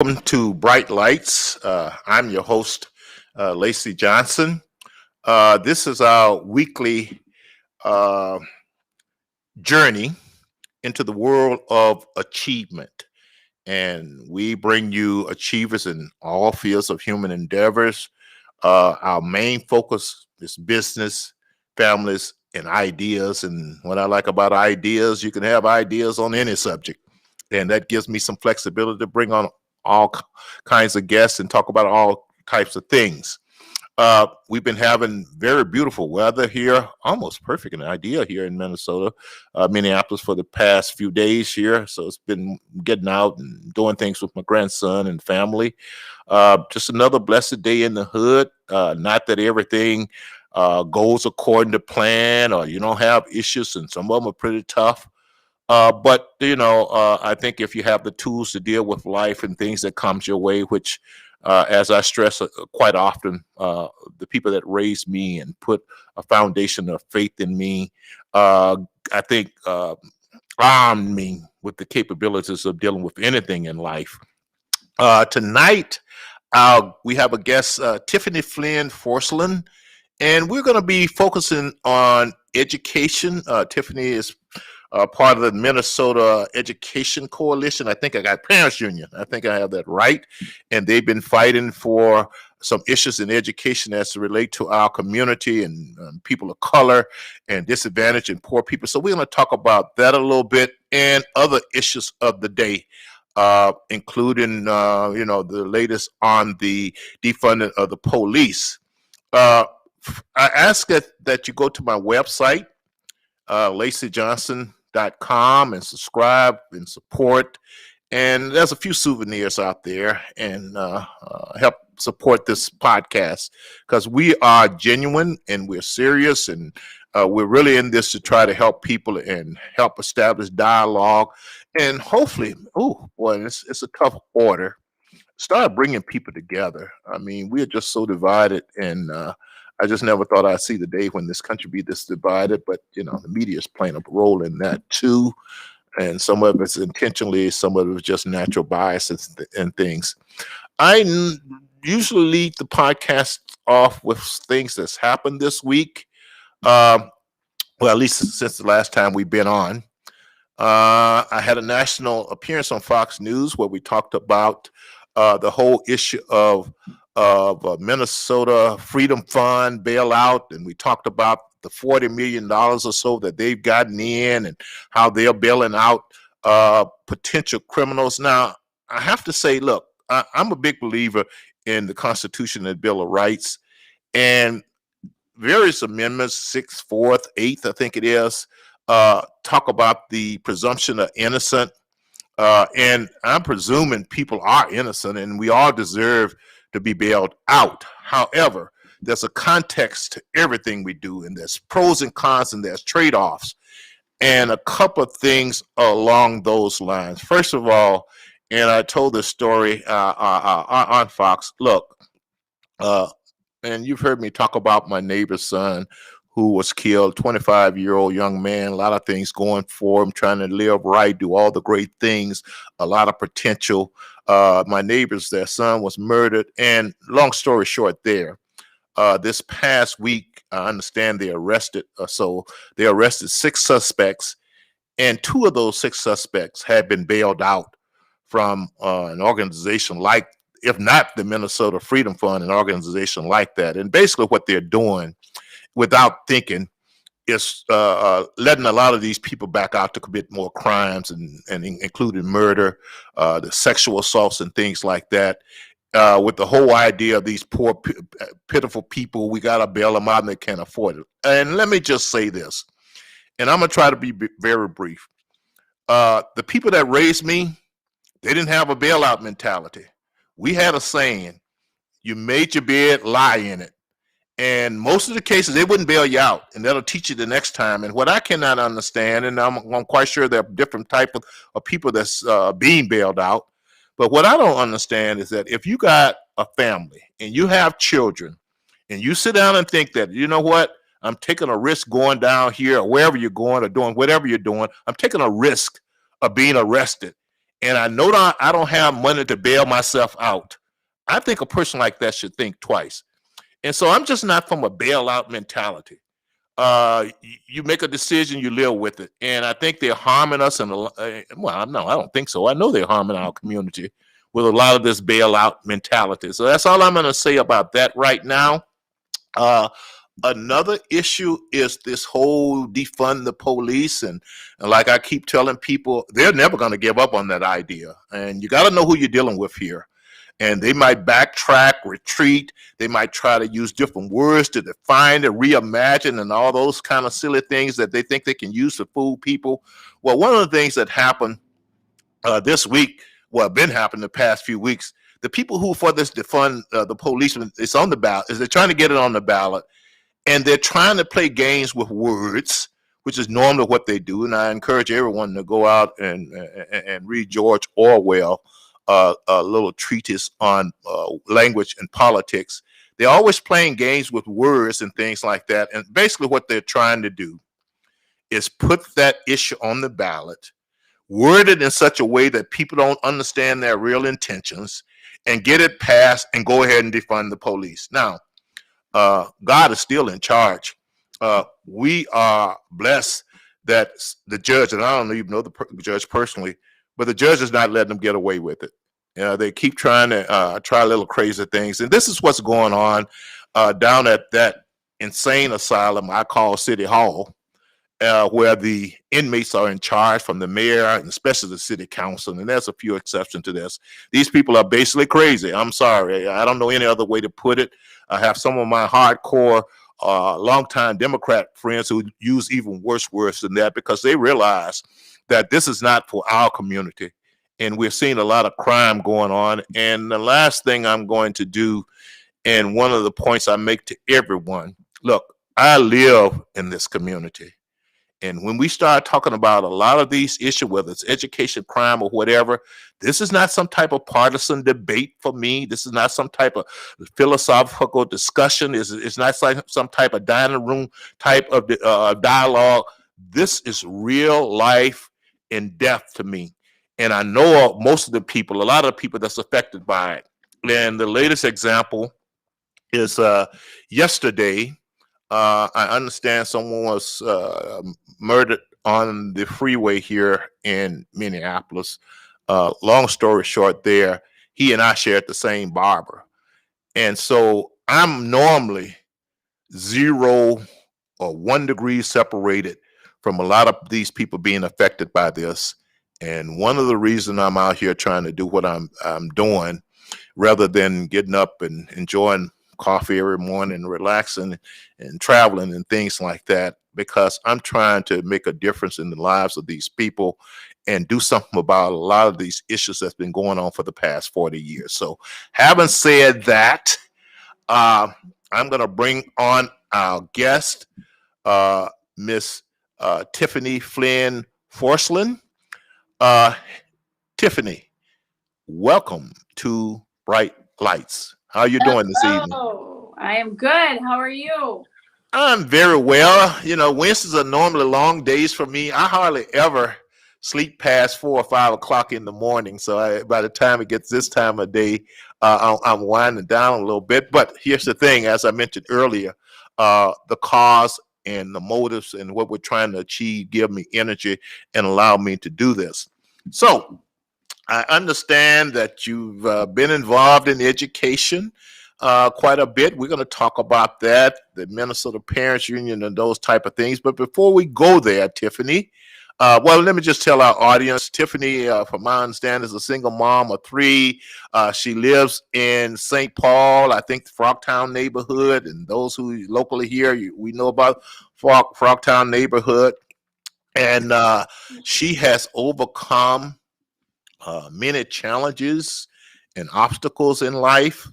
Welcome to Bright Lights. I'm your host, Lacey Johnson. This is our weekly uh, journey into the world of achievement. And we bring you achievers in all fields of human endeavors. Our main focus is business, families, and ideas. And what I like about ideas, you can have ideas on any subject. And that gives me some flexibility to bring on all kinds of guests and talk about all types of things. We've been having very beautiful weather here, almost perfect an idea here in Minnesota, Minneapolis for the past few days here. So it's been getting out and doing things with my grandson and family. Just another blessed day in the hood. Not that everything goes according to plan or you don't have issues, and some of them are pretty tough. But I think if you have the tools to deal with life and things that comes your way, which, as I stress quite often, the people that raised me and put a foundation of faith in me, I think armed me with the capabilities of dealing with anything in life. Tonight, we have a guest, Tiffini Flynn Forslund, and we're going to be focusing on education. Tiffany is part of the Minnesota Education Coalition. I think I got Parents Union. I think I have that right. And they've been fighting for some issues in education as to relate to our community and people of color and disadvantaged and poor people. So we're going to talk about that a little bit and other issues of the day. Including, the latest on the defunding of the police. I ask that you go to my website, LaceyJohnson.com, and subscribe and support. And there's a few souvenirs out there and help support this podcast because we are genuine and we're serious and we're really in this to try to help people and help establish dialogue. And hopefully, oh boy, it's a tough order. Start bringing people together. I mean, we're just so divided, and I just never thought I'd see the day when this country be this divided. But the media is playing a role in that too, and some of it's intentionally, some of it's just natural biases and things. Usually lead the podcast off with things that's happened this week. Um, well, at least since the last time we've been on. I had a national appearance on Fox News where we talked about the whole issue of Minnesota Freedom Fund bailout, and we talked about the $40 million or so that they've gotten in and how they're bailing out potential criminals. Now, I have to say, look, I'm a big believer in the Constitution and Bill of Rights, and various amendments, 6th, 4th, 8th, I think it is, talk about the presumption of innocent. And I'm presuming people are innocent and we all deserve to be bailed out. However, there's a context to everything we do, and there's pros and cons and there's trade-offs. And a couple of things along those lines. First of all, and I told this story on Fox, look, and you've heard me talk about my neighbor's son who was killed, 25-year-old young man, a lot of things going for him, trying to live right, do all the great things, a lot of potential. My neighbors, their son was murdered. And long story short there, this past week, I understand they arrested 6 suspects, and 2 of those 6 suspects had been bailed out from an organization like, if not the Minnesota Freedom Fund, an organization like that. And basically what they're doing without thinking is letting a lot of these people back out to commit more crimes and including murder, the sexual assaults and things like that. With the whole idea of these poor, pitiful people, we got to bail them out and they can't afford it. And let me just say this, and I'm going to try to be very brief. The people that raised me, they didn't have a bailout mentality. We had a saying, you made your bed, lie in it. And most of the cases, they wouldn't bail you out, and that'll teach you the next time. And what I cannot understand, and I'm quite sure there are different type of people that's being bailed out, but what I don't understand is that if you got a family and you have children, and you sit down and think that, you know what, I'm taking a risk going down here or wherever you're going or doing whatever you're doing, I'm taking a risk of being arrested. and I know that I don't have money to bail myself out, I think a person like that should think twice. And so I'm just not from a bailout mentality. You make a decision, you live with it. And I think they're harming us. And well, no, I don't think so. I know they're harming our community with a lot of this bailout mentality. So that's all I'm going to say about that right now. Another issue is this whole defund the police. And like I keep telling people, they're never going to give up on that idea. And you got to know who you're dealing with here. And they might backtrack, retreat. They might try to use different words to define and reimagine and all those kind of silly things that they think they can use to fool people. Well, one of the things that happened this week, well, been happening the past few weeks, the people who for this defund the policemen, it's on the ballot, is they're trying to get it on the ballot. And they're trying to play games with words, which is normally what they do. And I encourage everyone to go out and read George Orwell, a little treatise on language and politics. They're always playing games with words and things like that. And basically what they're trying to do is put that issue on the ballot, word it in such a way that people don't understand their real intentions, and get it passed and go ahead and defund the police. Now, God is still in charge. We are blessed that the judge, and I don't even know the judge personally, but the judge is not letting them get away with it. They keep trying to try little crazy things. And this is what's going on down at that insane asylum I call City Hall, where the inmates are in charge from the mayor and especially the city council. And there's a few exceptions to this. These people are basically crazy. I'm sorry. I don't know any other way to put it. I have some of my hardcore longtime Democrat friends who use even worse words than that because they realize that this is not for our community. And we're seeing a lot of crime going on. And the last thing I'm going to do, and one of the points I make to everyone, look, I live in this community. And when we start talking about a lot of these issues, whether it's education, crime, or whatever, this is not some type of partisan debate for me. This is not some type of philosophical discussion. It's not like some type of dining room type of dialogue. This is real life and death to me. And I know most of the people, a lot of the people that's affected by it. And the latest example is yesterday. I understand someone was murdered on the freeway here in Minneapolis. Long story short there, he and I shared the same barber. And so I'm normally 0 or 1 degree separated from a lot of these people being affected by this. And one of the reasons I'm out here trying to do what I'm doing, rather than getting up and enjoying coffee every morning, relaxing and traveling and things like that, because I'm trying to make a difference in the lives of these people and do something about a lot of these issues that's been going on for the past 40 years. So having said that, I'm going to bring on our guest, Miss Tiffini Flynn Forslund. Tiffini, welcome to Bright Lights. How are you doing this evening? Oh, I am good. How are you? I'm very well. You know, Wednesdays are normally long days for me. I hardly ever sleep past 4 or 5 o'clock in the morning. So by the time it gets this time of day, I'm winding down a little bit. But here's the thing, as I mentioned earlier, the cause and the motives and what we're trying to achieve give me energy and allow me to do this. So I understand that you've been involved in education quite a bit. We're going to talk about that, the Minnesota Parents Union and those type of things. But before we go there, Tiffini, well, let me just tell our audience, Tiffini, from my understanding, is a single mom of 3. She lives in St. Paul, I think the Frogtown neighborhood. And those who locally here, we know about Frogtown neighborhood. And she has overcome many challenges and obstacles in life.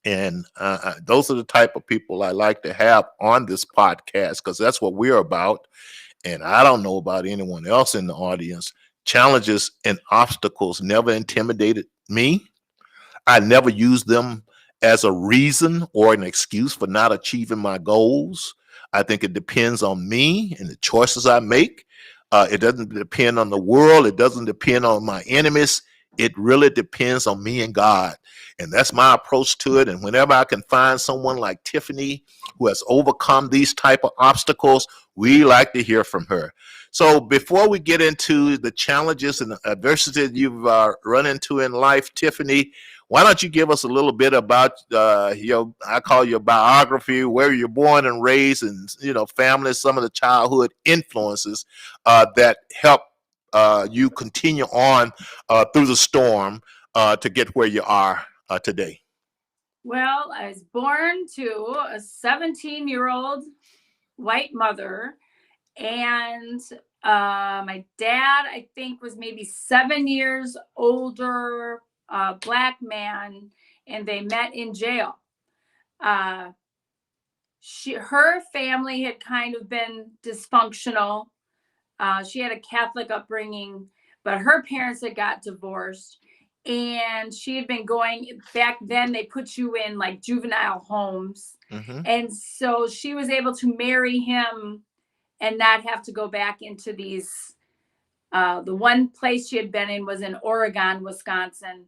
And those are the type of people I like to have on this podcast, because that's what we're about. And I don't know about anyone else in the audience. Challenges and obstacles never intimidated me. I never used them as a reason or an excuse for not achieving my goals. I think it depends on me and the choices I make. It doesn't depend on the world. It doesn't depend on my enemies. It really depends on me and God. And that's my approach to it. And whenever I can find someone like Tiffini who has overcome these type of obstacles, we like to hear from her. So before we get into the challenges and adversity that you've run into in life, Tiffini, why don't you give us a little bit about your, I call your biography, where you're born and raised, and family, some of the childhood influences that help you continue on through the storm to get where you are today. Well, I was born to a 17-year-old white mother, and my dad, I think, was maybe 7 years older, black man, and they met in jail. Her family had kind of been dysfunctional. She had a Catholic upbringing, but her parents had got divorced. And she had been going back then, they put you in like juvenile homes. Mm-hmm. And so she was able to marry him and not have to go back into these. The one place she had been in was in Oregon, Wisconsin.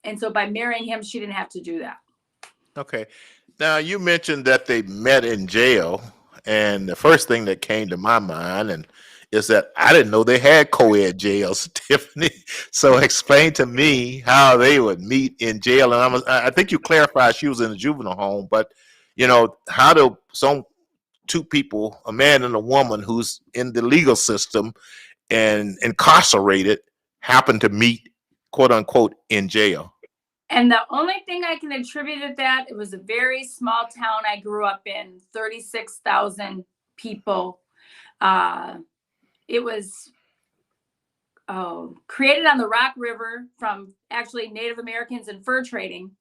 And so by marrying him, she didn't have to do that. Okay. Now, you mentioned that they met in jail. And the first thing that came to my mind is that I didn't know they had co-ed jails, Tiffini. So explain to me how they would meet in jail. And I think you clarified she was in a juvenile home, but how do two people, a man and a woman who's in the legal system and incarcerated, happen to meet, quote unquote, in jail? And the only thing I can attribute to that, it was a very small town I grew up in, 36,000 people. It was created on the Rock River from actually Native Americans and fur trading.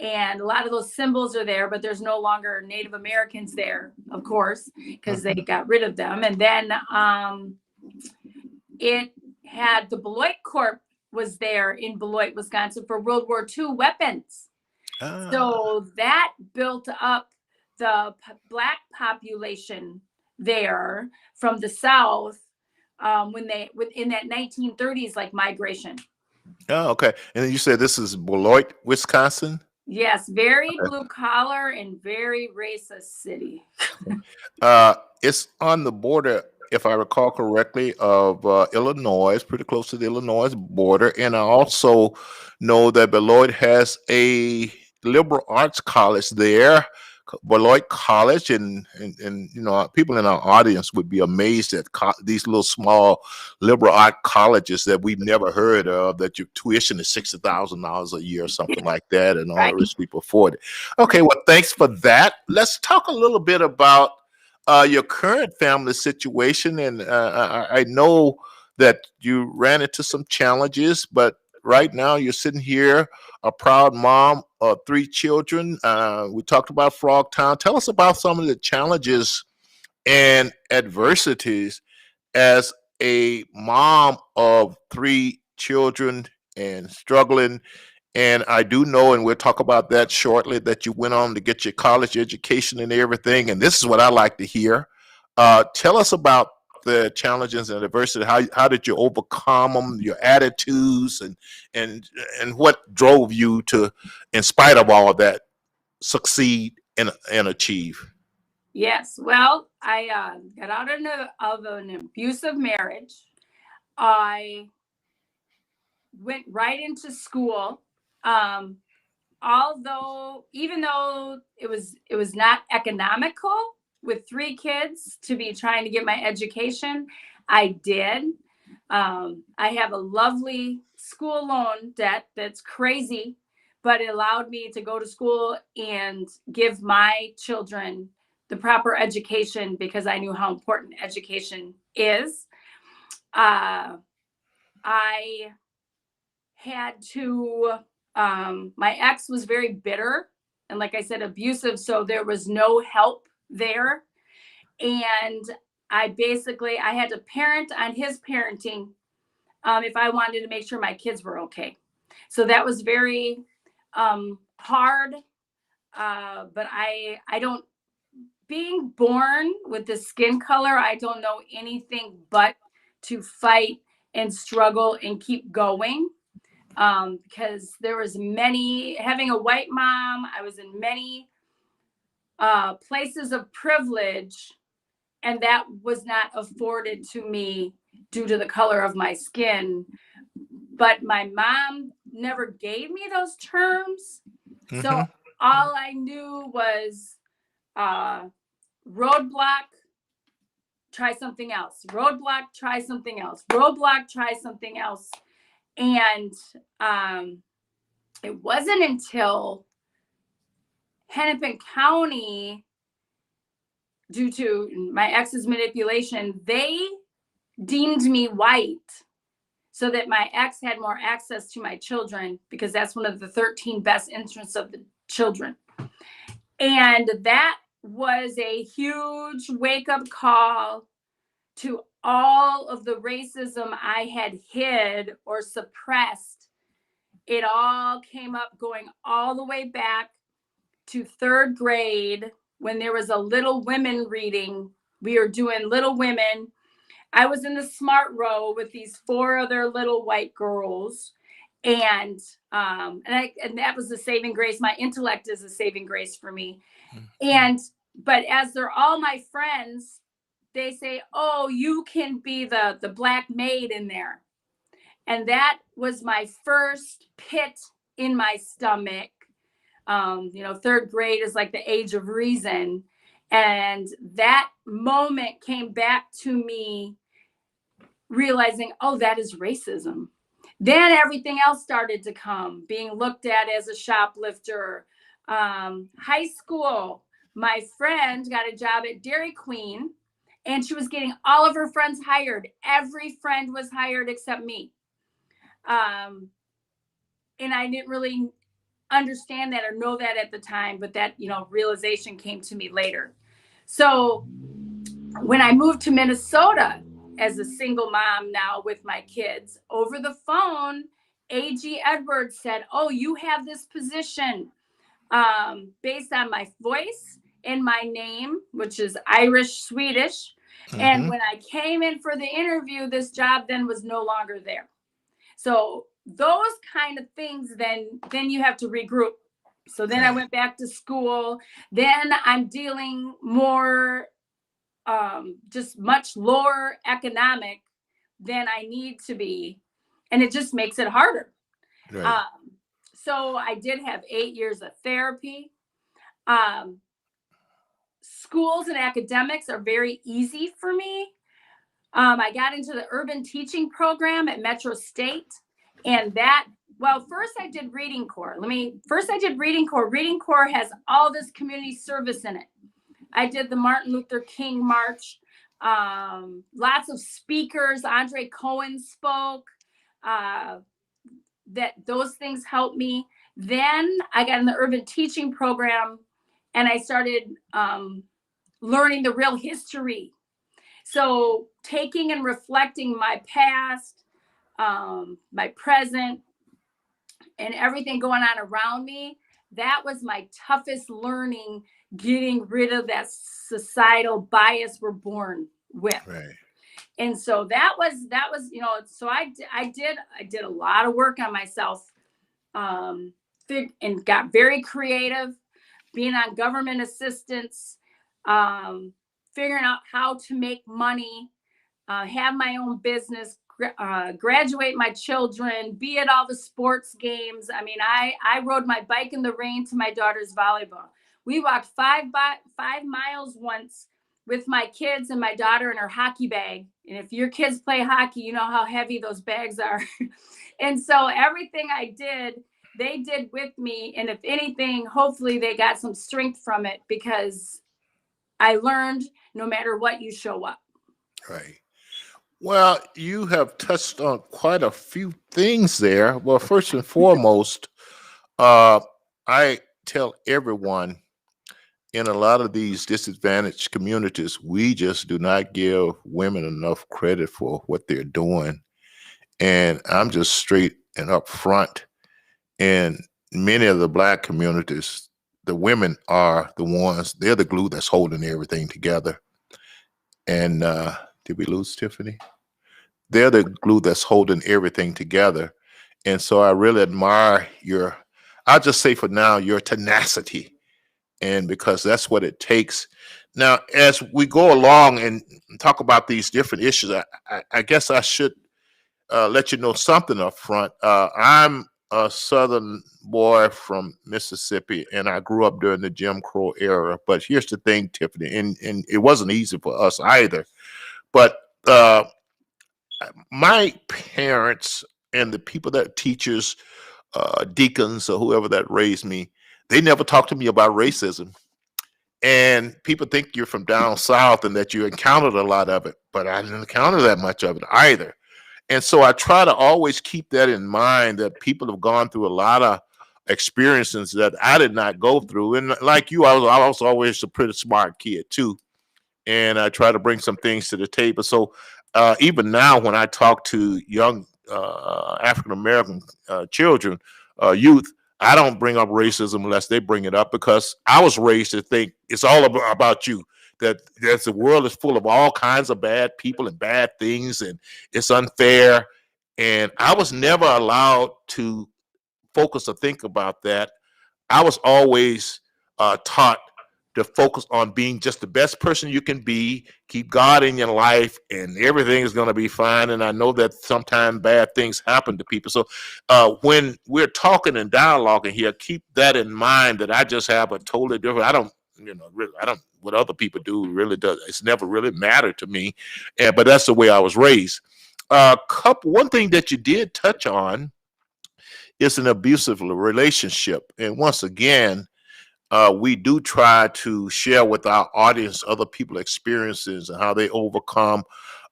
And a lot of those symbols are there, but there's no longer Native Americans there, of course, because they got rid of them. And then it had the Beloit Corp was there in Beloit, Wisconsin for World War II weapons. So that built up the black population there from the South in that 1930s, like migration. Oh, okay. And then you said this is Beloit, Wisconsin? Yes, very blue collar and very racist city. It's on the border, if I recall correctly, of Illinois. It's pretty close to the Illinois border. And I also know that Beloit has a liberal arts college there, Beloit College, and people in our audience would be amazed at these little small liberal art colleges that we've never heard of, that your tuition is $60,000 a year or something like that, and all Right. the rich people afford it. Okay, well, thanks for that. Let's talk a little bit about your current family situation, and I know that you ran into some challenges, but right now you're sitting here, a proud mom of 3 children. We talked about Frogtown. Tell us about some of the challenges and adversities as a mom of 3 children and struggling. And I do know, and we'll talk about that shortly, that you went on to get your college education and everything. And this is what I like to hear. Tell us about the challenges and adversity. How did you overcome them? Your attitudes and what drove you to, in spite of all of that, succeed and achieve? Yes. Well, I got out of an abusive marriage. I went right into school. Even though it was not economical with 3 kids to be trying to get my education, I did. I have a lovely school loan debt that's crazy, but it allowed me to go to school and give my children the proper education because I knew how important education is. I had to, my ex was very bitter and, like I said, abusive. So there was no help there. And I had to parent on his parenting if I wanted to make sure my kids were okay. So that was very hard. But I don't, being born with the skin color, I don't know anything but to fight and struggle and keep going. Because there was having a white mom, I was in many places of privilege, and that was not afforded to me due to the color of my skin. But my mom never gave me those terms. Mm-hmm. So all I knew was roadblock, try something else. Roadblock, try something else. Roadblock, try something else. And it wasn't until Hennepin County, due to my ex's manipulation, they deemed me white so that my ex had more access to my children, because that's one of the 13 best interests of the children. And that was a huge wake-up call to all of the racism I had hid or suppressed. It all came up going all the way back to 3rd grade when there was a Little Women reading. We were doing Little Women. I was in the smart row with these 4 other little white girls. And that was the saving grace. My intellect is a saving grace for me. But as they're all my friends, they say, oh, you can be the black maid in there. And that was my first pit in my stomach. 3rd grade is like the age of reason. And that moment came back to me realizing, oh, that is racism. Then everything else started to come, being looked at as a shoplifter. High school, my friend got a job at Dairy Queen, and she was getting all of her friends hired. Every friend was hired except me. And I didn't really understand that or know that at the time, but that, realization came to me later. So when I moved to Minnesota as a single mom now with my kids, over the phone, A.G. Edwards said, oh, you have this position based on my voice and my name, which is Irish Swedish. Mm-hmm. And when I came in for the interview, this job then was no longer there. So those kind of things, then you have to regroup. So then I went back to school. Then I'm dealing more, just much lower economic than I need to be. And it just makes it harder. Right. So I did have 8 years of therapy. Schools and academics are very easy for me. I got into the urban teaching program at Metro State. And first I did Reading Corps. Reading Corps has all this community service in it. I did the Martin Luther King March. Lots of speakers. Andre Cohen spoke. Those things helped me. Then I got in the urban teaching program, and I started learning the real history. So taking and reflecting my past, my present, and everything going on around me, that was my toughest learning, getting rid of that societal bias we're born with. Right. And so that was, so I did a lot of work on myself, and got very creative, being on government assistance, figuring out how to make money, have my own business, graduate my children, be at all the sports games. I mean, I rode my bike in the rain to my daughter's volleyball. We walked 5 miles once with my kids and my daughter in her hockey bag. And if your kids play hockey, you know how heavy those bags are. And so everything I did, they did with me. And if anything, hopefully they got some strength from it, because I learned no matter what, you show up. Right. Well, you have touched on quite a few things there. Well, first and foremost, I tell everyone, in a lot of these disadvantaged communities, we just do not give women enough credit for what they're doing. And I'm just straight and upfront. In many of the Black communities, the women are the ones, they're the glue that's holding everything together. And did we lose Tiffini? They're the glue that's holding everything together. And so I really admire I'll just say for now, your tenacity. And because that's what it takes. Now, as we go along and talk about these different issues, I guess I should let you know something up front. I'm a Southern boy from Mississippi, and I grew up during the Jim Crow era. But here's the thing, Tiffany, and it wasn't easy for us either. But my parents and the people that teachers, deacons, or whoever that raised me, they never talked to me about racism. And people think you're from down south and that you encountered a lot of it, but I didn't encounter that much of it either. And so I try to always keep that in mind, that people have gone through a lot of experiences that I did not go through. And like you, I was always a pretty smart kid too. And I try to bring some things to the table. So even now, when I talk to young African American children, youth, I don't bring up racism unless they bring it up, because I was raised to think it's all about you. That the world is full of all kinds of bad people and bad things, and it's unfair. And I was never allowed to focus or think about that. I was always taught to focus on being just the best person you can be, keep God in your life, and everything is going to be fine. And I know that sometimes bad things happen to people. So when we're talking and dialoguing here, keep that in mind, that I just have a totally different, I don't, really, I don't, what other people do really does, it's never really mattered to me. But that's the way I was raised. One thing that you did touch on is an abusive relationship. And once again, we do try to share with our audience other people's experiences and how they overcome.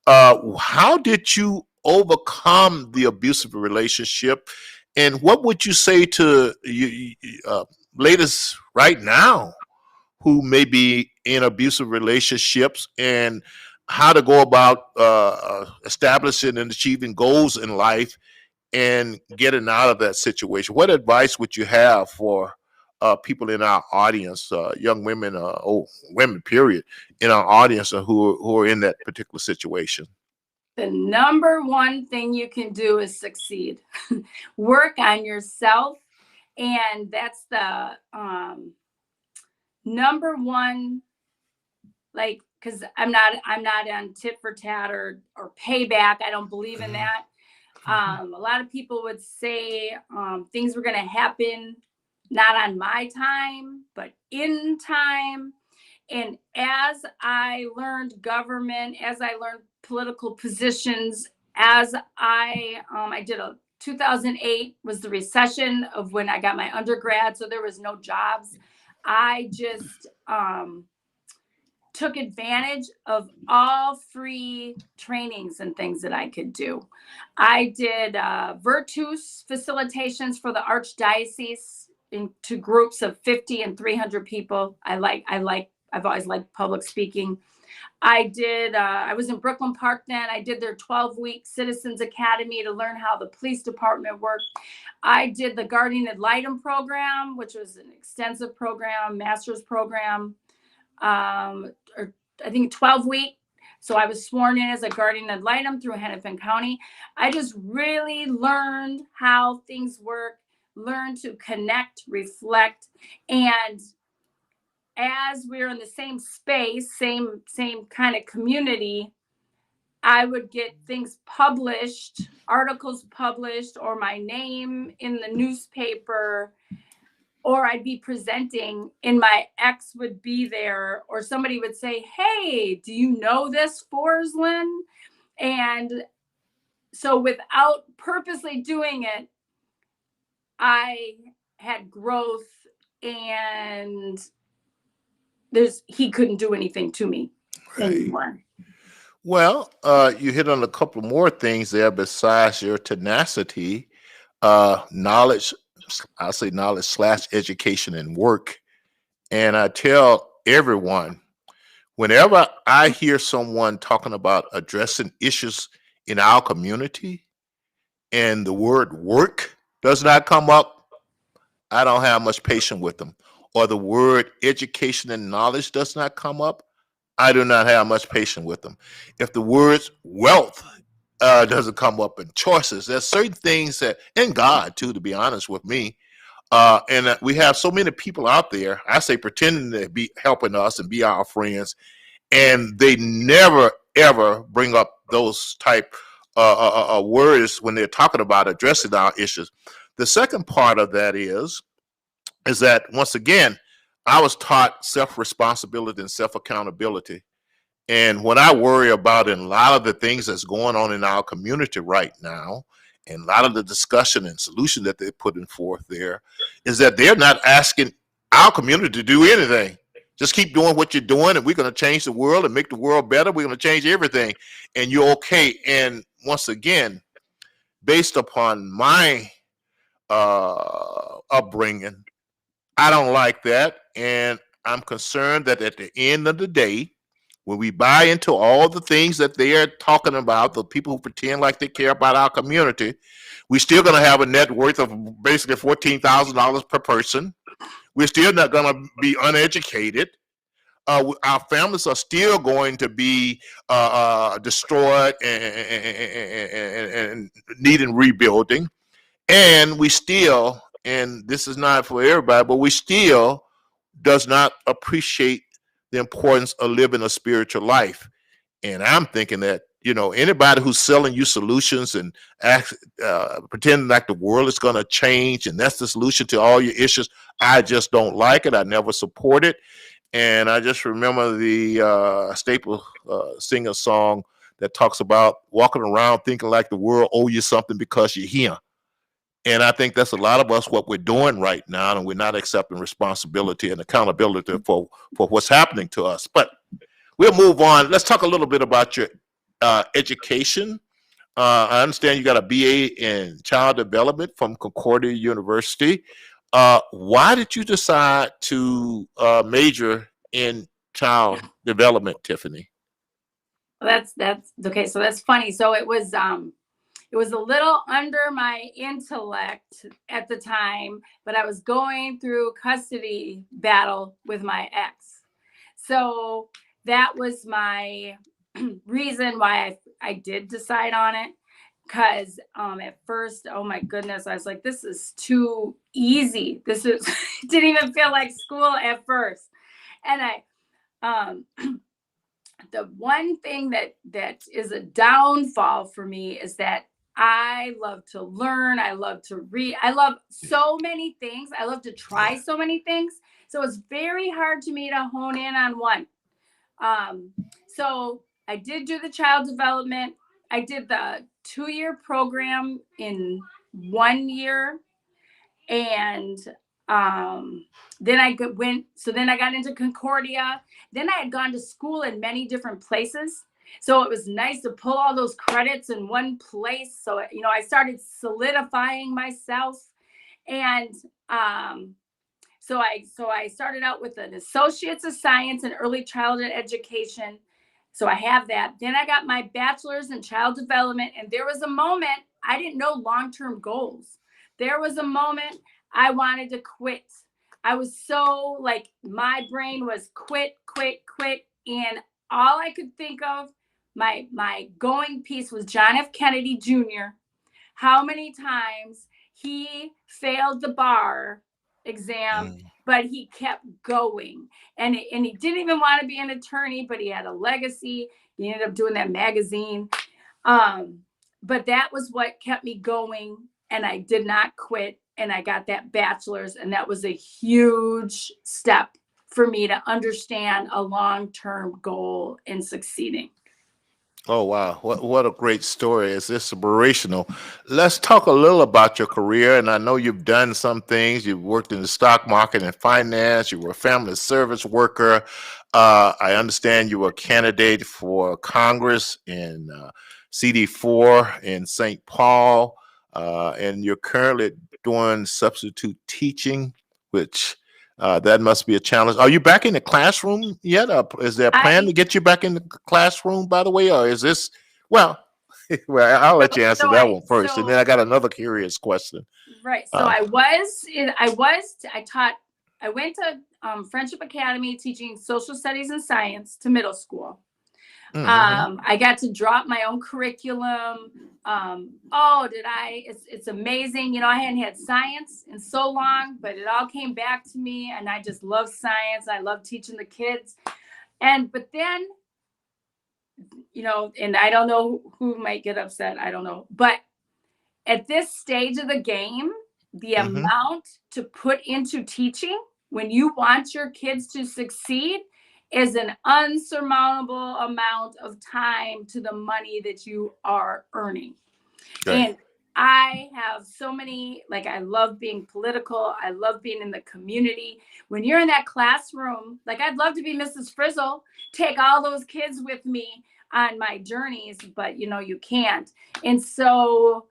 How did you overcome the abusive relationship? And what would you say to ladies right now who may be in abusive relationships, and how to go about establishing and achieving goals in life and getting out of that situation? What advice would you have for people in our audience, young women, or women, period, in our audience who are in that particular situation? The number one thing you can do is succeed. Work on yourself. And that's the number one, like, because I'm not on tit for tat or payback. I don't believe in that. A lot of people would say things were going to happen not on my time, but in time. And as I learned government, as I learned political positions, as I did 2008 was the recession of when I got my undergrad, so there was no jobs. I just took advantage of all free trainings and things that I could do. I did Virtus facilitations for the Archdiocese into groups of 50 and 300 people. I've always liked public speaking. I was in Brooklyn Park then. I did their 12-week Citizens Academy to learn how the police department worked. I did the Guardian Ad Litem program, which was an extensive program, master's program, or I think 12-week. So I was sworn in as a Guardian Ad Litem through Hennepin County. I just really learned how things work, learned to connect, reflect, and as we're in the same space, same kind of community, I would get things published, articles published, or my name in the newspaper, or I'd be presenting and my ex would be there, or somebody would say, "Hey, do you know this Forslund?" And so without purposely doing it, I had growth, and he couldn't do anything to me anymore. Well, you hit on a couple more things there besides your tenacity, knowledge. I'll say knowledge / education and work. And I tell everyone, whenever I hear someone talking about addressing issues in our community and the word work does not come up, I don't have much patience with them. Or the word education and knowledge does not come up, I do not have much patience with them. If the words wealth doesn't come up in choices. There's certain things that, and God too, to be honest with me, and we have so many people out there, I say, pretending to be helping us and be our friends, and they never ever bring up those type words when they're talking about addressing our issues. The second part of that is that, once again, I was taught self-responsibility and self-accountability. And what I worry about in a lot of the things that's going on in our community right now, and a lot of the discussion and solution that they're putting forth there, is that they're not asking our community to do anything. Just keep doing what you're doing, and we're going to change the world and make the world better. We're going to change everything, and you're okay. And once again, based upon my upbringing, I don't like that. And I'm concerned that at the end of the day, when we buy into all the things that they are talking about, the people who pretend like they care about our community, we're still going to have a net worth of basically $14,000 per person. We're still not going to be uneducated. Our families are still going to be destroyed and needing rebuilding. And we still, and this is not for everybody, but we still does not appreciate the importance of living a spiritual life. And I'm thinking that, anybody who's selling you solutions and pretending like the world is going to change and that's the solution to all your issues, I just don't like it. I never support it. And I just remember the staple singer song that talks about walking around thinking like the world owe you something because you're here. And I think that's a lot of us, what we're doing right now, and we're not accepting responsibility and accountability for what's happening to us. But we'll move on. Let's talk a little bit about your education. I understand you got a BA in child development from Concordia University. Why did you decide to major in child development, Tiffini? That's okay. So that's funny. So it was a little under my intellect at the time, but I was going through custody battle with my ex. So that was my reason why I did decide on it. Because at first, oh my goodness, I was like, this is too easy. This is didn't even feel like school at first. And the one thing that is a downfall for me is that I love to learn. I love to read. I love so many things. I love to try so many things. So it's very hard to me to hone in on one. So I did do the child development. I did the 2-year program in 1 year. And then I got into Concordia. Then I had gone to school in many different places. So it was nice to pull all those credits in one place. So, I started solidifying myself. And so I started out with an Associate's of Science in Early Childhood Education. So I have that. Then I got my bachelor's in child development. And there was a moment I didn't know long-term goals. There was a moment I wanted to quit. I was so my brain was quit. And all I could think of, my going piece was John F. Kennedy Jr. How many times he failed the bar exam, but he kept going. And he didn't even want to be an attorney, but he had a legacy. He ended up doing that magazine. But that was what kept me going. And I did not quit. And I got that bachelor's. And that was a huge step for me to understand a long-term goal in succeeding. Oh, wow. What a great story. It's inspirational. Let's talk a little about your career. And I know you've done some things. You've worked in the stock market and finance. You were a family service worker. I understand you were a candidate for Congress in CD4 in St. Paul. And you're currently doing substitute teaching, which that must be a challenge. Are you back in the classroom yet? Is there a plan to get you back in the classroom, by the way? Or is this, well, I'll let you answer that one first. And then I got another curious question. Right. So I went to Friendship Academy teaching social studies and science to middle school. Mm-hmm. I got to drop my own curriculum. It's amazing. I hadn't had science in so long, but it all came back to me, and I just love science. I love teaching the kids. But then, and I don't know who might get upset. I don't know. But at this stage of the game, the Mm-hmm. amount to put into teaching when you want your kids to succeed is an unsurmountable amount of time to the money that you are earning. Right. And I have so many, I love being political. I love being in the community. When you're in that classroom, I'd love to be Mrs. Frizzle, take all those kids with me on my journeys, but you can't. And so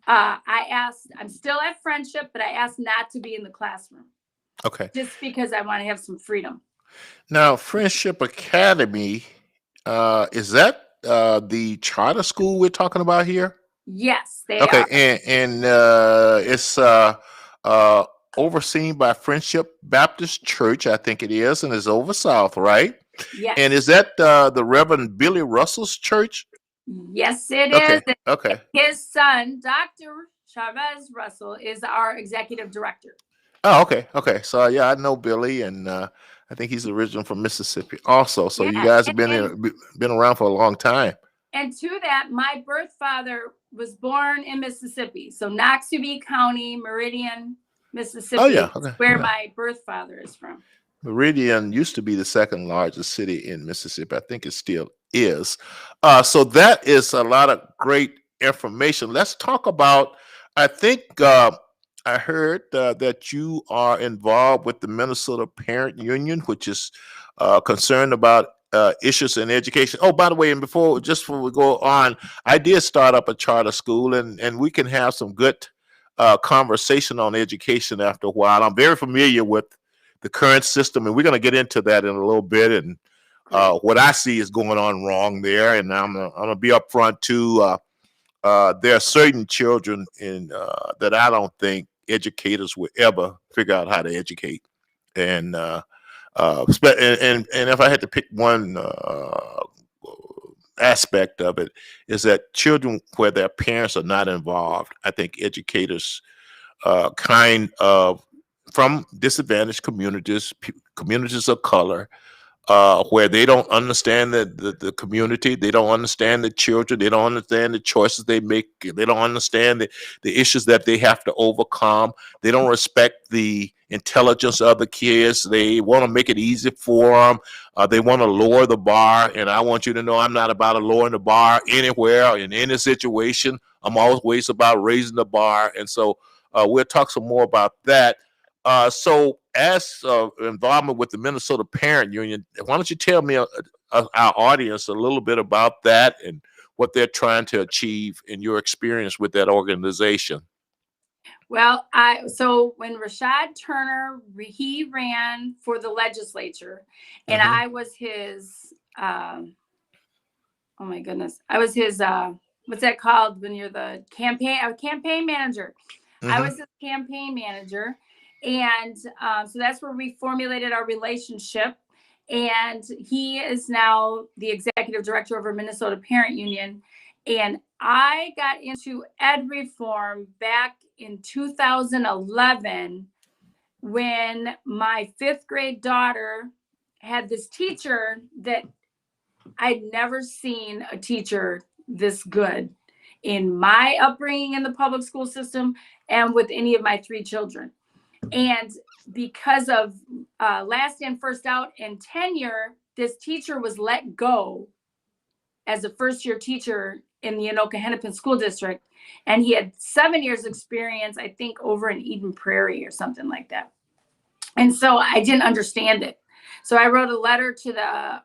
I'm still at Friendship, but I asked not to be in the classroom. Okay. Just because I want to have some freedom. Now, Friendship Academy, is that the charter school we're talking about here? Yes, they Okay, are. and it's uh, overseen by Friendship Baptist Church, I think it is, and it's over south, right? Yes. And is that the Reverend Billy Russell's church? Yes, it Okay, is. okay. His son, Dr. Chavez Russell, is our executive director. Oh, okay, okay. So yeah, I know Billy, and I think he's originally from Mississippi, also. So you Yeah. guys have been around for a long time. And to that, my birth father was born in Mississippi. So Noxubee County, Meridian, Mississippi, Oh yeah, okay. where Yeah. my birth father is from. Meridian used to be the second largest city in Mississippi. I think it still is. So that is a lot of great information. Let's talk about. I think I heard that you are involved with the Minnesota Parent Union, which is concerned about issues in education. Oh, by the way, and before we go on, I did start up a charter school, and we can have some good conversation on education after a while. I'm very familiar with the current system, and we're going to get into that in a little bit, and what I see is going on wrong there. And I'm gonna be upfront too. There are certain children that I don't think educators will ever figure out how to educate, and and if I had to pick one aspect of it, is that children where their parents are not involved, I think educators kind of from disadvantaged communities, communities of color, where they don't understand the community, they don't understand the children, they don't understand the choices they make, they don't understand the issues that they have to overcome, they don't respect the intelligence of the kids, they want to make it easy for them, they want to lower the bar. And I want you to know I'm not about lowering the bar anywhere or in any situation. I'm always about raising the bar. And so we'll talk some more about that. So, as involvement with the Minnesota Parent Union, why don't you tell me, our audience, a little bit about that and what they're trying to achieve in your experience with that organization? Well, so when Rashad Turner, he ran for the legislature, and Mm-hmm. I was his, oh my goodness, I was his, what's that called when you're the campaign manager? Mm-hmm. I was his campaign manager. And so that's where we formulated our relationship. And he is now the executive director of our Minnesota Parent Union. And I got into ed reform back in 2011 when my 5th grade daughter had this teacher that I'd never seen a teacher this good in my upbringing in the public school system and with any of my 3 children. And because of last in, first out and tenure, this teacher was let go as a first-year teacher in the Anoka-Hennepin School District. And he had 7 years experience, I think, over in Eden Prairie or something like that. And so I didn't understand it. So I wrote a letter to the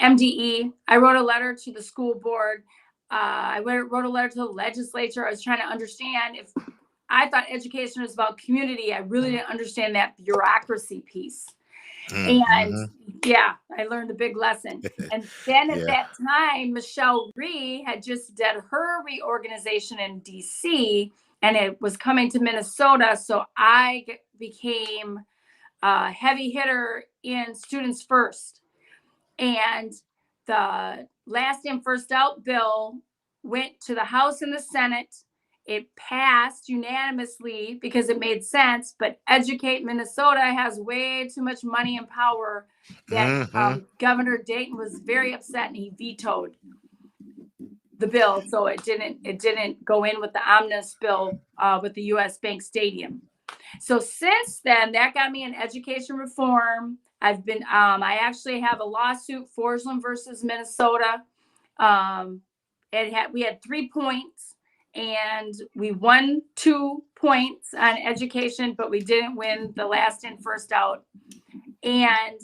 MDE. I wrote a letter to the school board. I wrote a letter to the legislature. I was trying to understand if I thought education was about community. I really didn't understand that bureaucracy piece. Mm-hmm. And yeah, I learned a big lesson. And then at that time, Michelle Rhee had just did her reorganization in DC, and it was coming to Minnesota. So I became a heavy hitter in Students First. And the last in, first out bill went to the House and the Senate. It passed unanimously because it made sense, but Educate Minnesota has way too much money and power that Governor Dayton was very upset and he vetoed the bill. So it didn't go in with the omnibus bill with the US Bank Stadium. So since then, that got me in education reform. I've been, I actually have a lawsuit, Forslund versus Minnesota. We had 3 points and we won 2 points on education, but we didn't win the last in, first out. And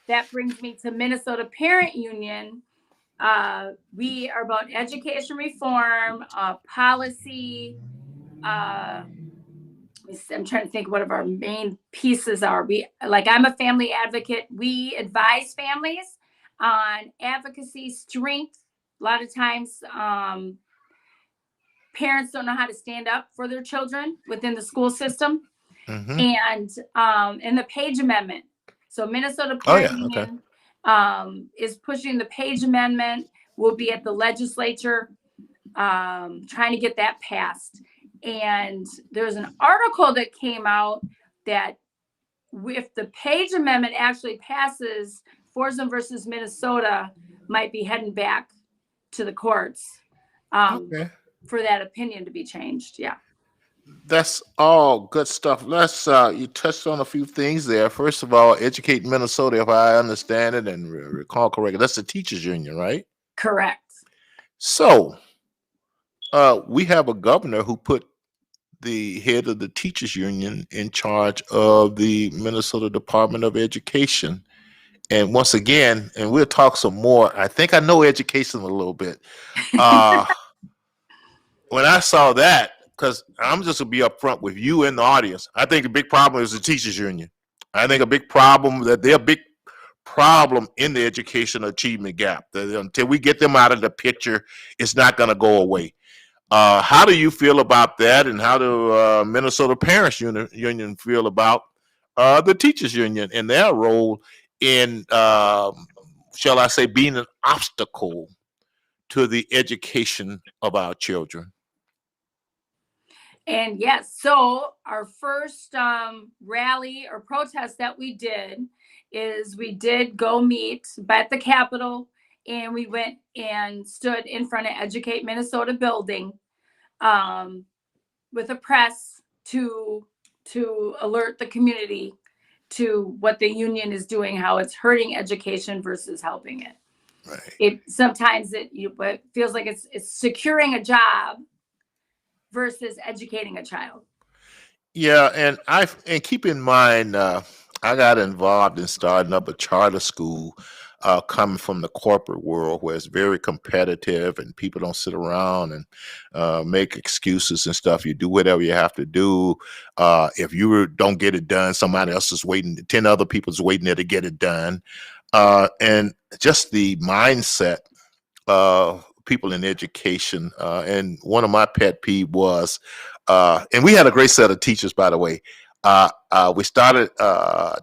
that brings me to Minnesota Parent Union. We are about education reform, policy. I'm trying to think what our main pieces are. I'm a family advocate. We advise families on advocacy, strength. A lot of times, parents don't know how to stand up for their children within the school system. And the Page Amendment. So Minnesota Parent Union is pushing the Page Amendment. We'll be at the legislature trying to get that passed. And there's an article that came out that if the Page Amendment actually passes, Forslund versus Minnesota might be heading back to the courts for that opinion to be changed. Yeah. That's all good stuff. Let's you touched on a few things there. First of all, Educate Minnesota, if I understand it and recall correctly, that's the teachers union, right? Correct. So we have a governor who put the head of the teachers union in charge of the Minnesota Department of Education. And once again, and we'll talk some more, I think I know education a little bit. When I saw that, because I'm just gonna be upfront with you in the audience, I think the big problem is the teachers union. I think a big problem that they're a big problem in the education achievement gap. Until we get them out of the picture, it's not gonna go away. How do you feel about that, and how do Minnesota Parents Union feel about the teachers union and their role in, shall I say, being an obstacle to the education of our children? And yes, so our first rally or protest that we did is we did go meet at the Capitol, and we went and stood in front of Educate Minnesota building with a press to alert the community to what the union is doing, how it's hurting education versus helping it. Right. Sometimes it feels like it's securing a job versus educating a child. Yeah, and keep in mind, I got involved in starting up a charter school, coming from the corporate world where it's very competitive and people don't sit around and make excuses and stuff. You do whatever you have to do. If you don't get it done, somebody else is waiting. 10 other people's waiting there to get it done. And just the mindset of people in education. And one of my pet peeve was, and we had a great set of teachers, by the way. We started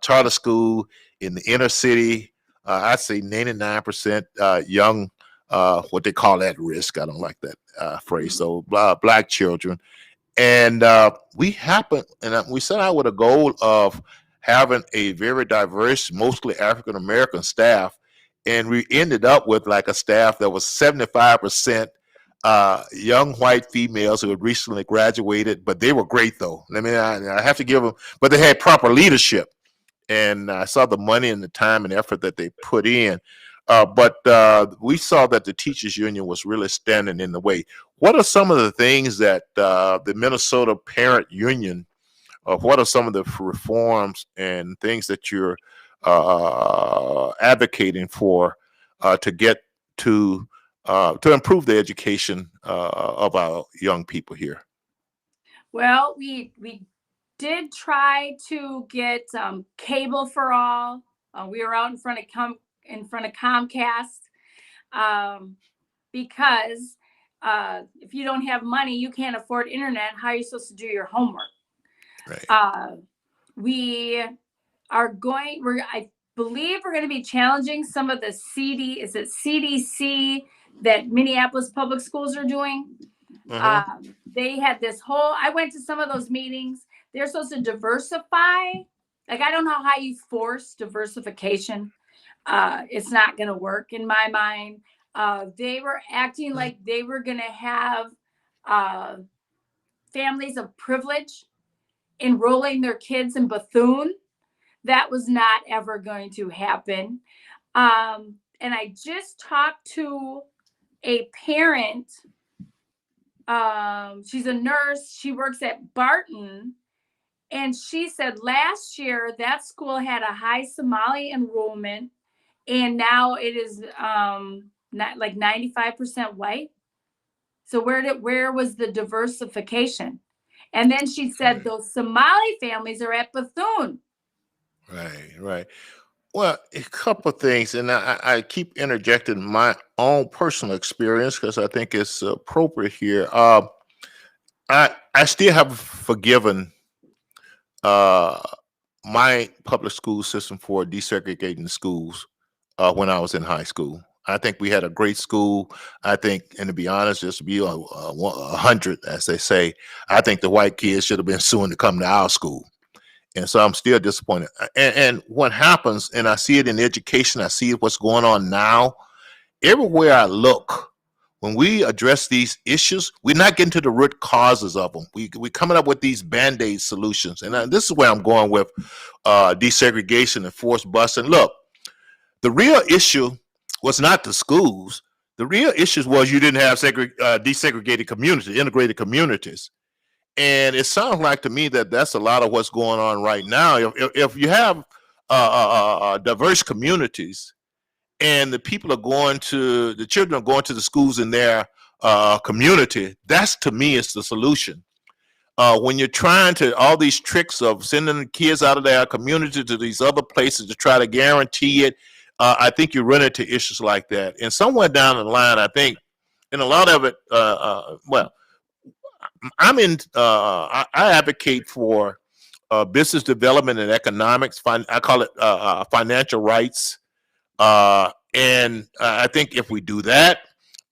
charter school in the inner city. I'd say 99% young, what they call at risk. I don't like that phrase. So black children. And we set out with a goal of having a very diverse, mostly African American staff. And we ended up with like a staff that was 75% young white females who had recently graduated, but they were great though. I mean, I have to give them, but they had proper leadership. And I saw the money and the time and effort that they put in. But we saw that the teachers union was really standing in the way. What are some of the things that the Minnesota Parent Union, what are some of the reforms and things that you're advocating for to get to improve the education of our young people here? Well, we did try to get cable for all. We were out in front of Comcast because if you don't have money, you can't afford internet. How are you supposed to do your homework? Right. believe we're going to be challenging some of the CDC that Minneapolis public schools are doing. They had this whole, I went to some of those meetings. They're supposed to diversify. Like, I don't know how you force diversification. It's not going to work in my mind. They were acting like they were going to have families of privilege enrolling their kids in Bethune. That was not ever going to happen. And I just talked to a parent. She's a nurse. She works at Barton. And she said last year that school had a high Somali enrollment. And now it is not like 95% white. So where was the diversification? And then she said those Somali families are at Bethune. Right. Well, a couple of things, and I keep interjecting my own personal experience because I think it's appropriate here. I still have forgiven my public school system for desegregating schools when I was in high school. I think we had a great school. I think, and to be honest, just to be 100, as they say, I think the white kids should have been suing to come to our school. And so I'm still disappointed. And what happens, and I see it in education, I see what's going on now. Everywhere I look, when we address these issues, we're not getting to the root causes of them. We're coming up with these Band-Aid solutions. And this is where I'm going with desegregation and forced busing. Look, the real issue was not the schools. The real issue was you didn't have desegregated communities, integrated communities. And it sounds like to me that that's a lot of what's going on right now. If you have diverse communities and the children are going to the schools in their community, that's to me is the solution. When you're trying to, all these tricks of sending the kids out of their community to these other places to try to guarantee it, I think you run into issues like that. And somewhere down the line, I think, and a lot of it, I advocate for business development and economics. I call it financial rights. And I think if we do that,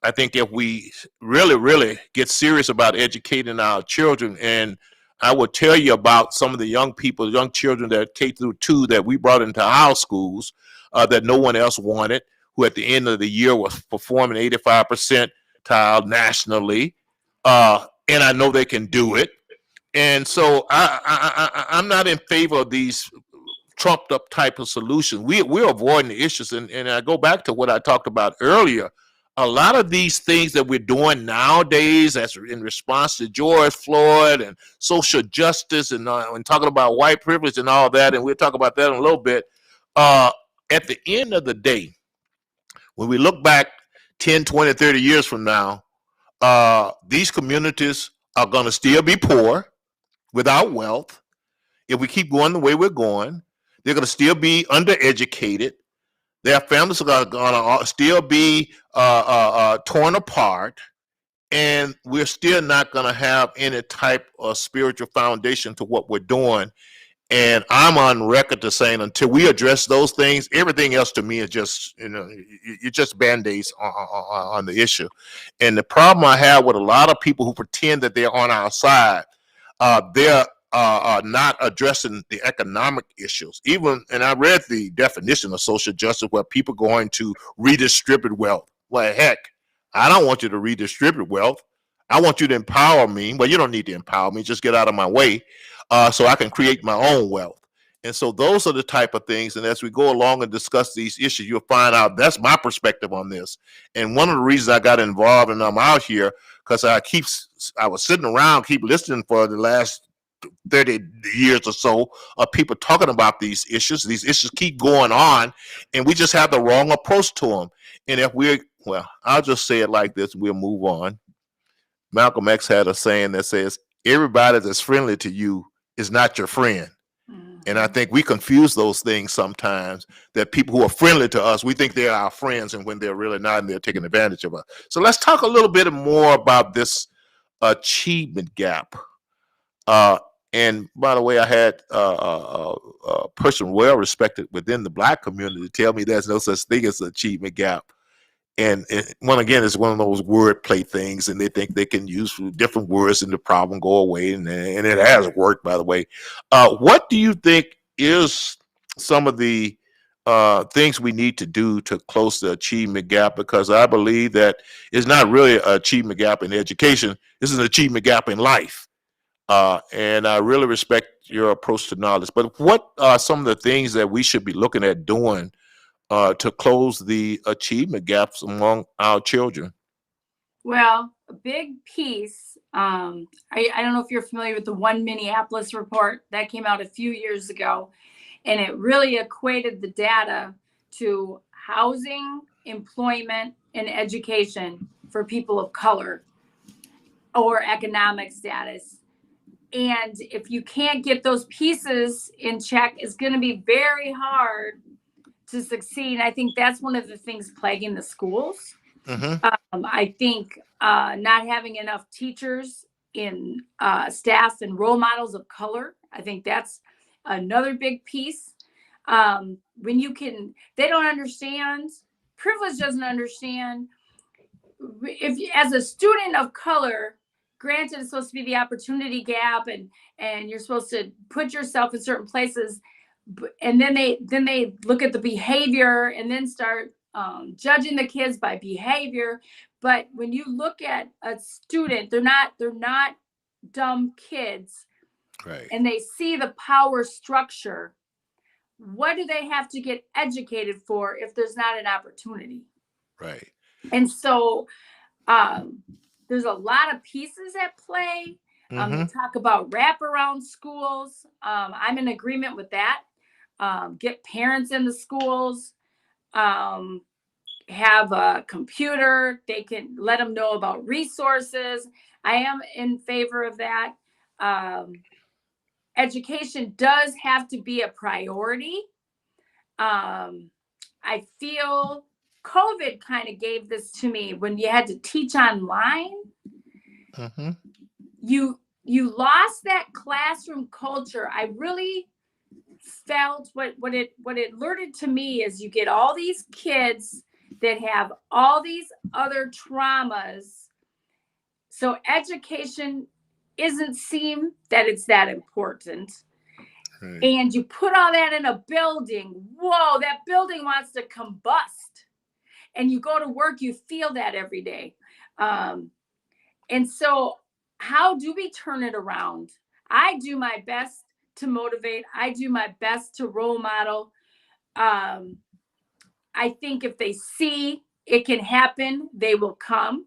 I think if we really get serious about educating our children, and I will tell you about some of the young children that K-2 that we brought into our schools that no one else wanted, who at the end of the year was performing 85% nationally. And I know they can do it. And so I'm not in favor of these trumped up type of solutions. We're avoiding the issues. And I go back to what I talked about earlier. A lot of these things that we're doing nowadays, as in response to George Floyd and social justice and talking about white privilege and all that, and we'll talk about that in a little bit. At the end of the day, when we look back 10, 20, 30 years from now, these communities are going to still be poor, without wealth. If we keep going the way we're going, they're going to still be undereducated. Their families are going to still be torn apart, and we're still not going to have any type of spiritual foundation to what we're doing. And I'm on record to saying until we address those things, everything else to me is just, you're just Band-Aids on the issue. And the problem I have with a lot of people who pretend that they're on our side, they're not addressing the economic issues. And I read the definition of social justice where people going to redistribute wealth. Well, heck, I don't want you to redistribute wealth. I want you to empower me. Well, you don't need to empower me. Just get out of my way so I can create my own wealth. And so those are the type of things. And as we go along and discuss these issues, you'll find out that's my perspective on this. And one of the reasons I got involved and I'm out here, because I was sitting around, keep listening for the last 30 years or so of people talking about these issues. These issues keep going on, and we just have the wrong approach to them. And I'll just say it like this, we'll move on. Malcolm X had a saying that says, everybody that's friendly to you is not your friend. And I think we confuse those things sometimes, that people who are friendly to us, we think they're our friends, and when they're really not, and they're taking advantage of us. So let's talk a little bit more about this achievement gap. And by the way, I had a person well respected within the Black community tell me there's no such thing as an achievement gap. And one again, it's one of those wordplay things, and they think they can use different words and the problem go away, and it has worked, by the way. What do you think is some of the things we need to do to close the achievement gap? Because I believe that it's not really an achievement gap in education; this is an achievement gap in life. And I really respect your approach to knowledge. But what are some of the things that we should be looking at doing to close the achievement gaps among our children? Well, a big piece. I don't know if you're familiar with the One Minneapolis report that came out a few years ago, and it really equated the data to housing, employment, and education for people of color or economic status. And if you can't get those pieces in check, it's going to be very hard to succeed. I think that's one of the things plaguing the schools. I think not having enough teachers in staff and role models of color. I think that's another big piece. When they don't understand, privilege doesn't understand. If as a student of color, granted, it's supposed to be the opportunity gap, and you're supposed to put yourself in certain places, and then they look at the behavior and then start judging the kids by behavior. But when you look at a student, they're not dumb kids, Right. And they see the power structure. What do they have to get educated for if there's not an opportunity? Right. And so there's a lot of pieces at play. They talk about wraparound schools. I'm in agreement with that. Get parents in the schools, have a computer. They can let them know about resources. I am in favor of that. Education does have to be a priority. I feel COVID kind of gave this to me when you had to teach online. You lost that classroom culture. I really felt what it alerted to me is you get all these kids that have all these other traumas. So education isn't seem that it's that important. Right. And you put all that in a building. Whoa, that building wants to combust. And you go to work, you feel that every day. And so how do we turn it around? I do my best to motivate. I do my best to role model. I think if they see it can happen, they will come.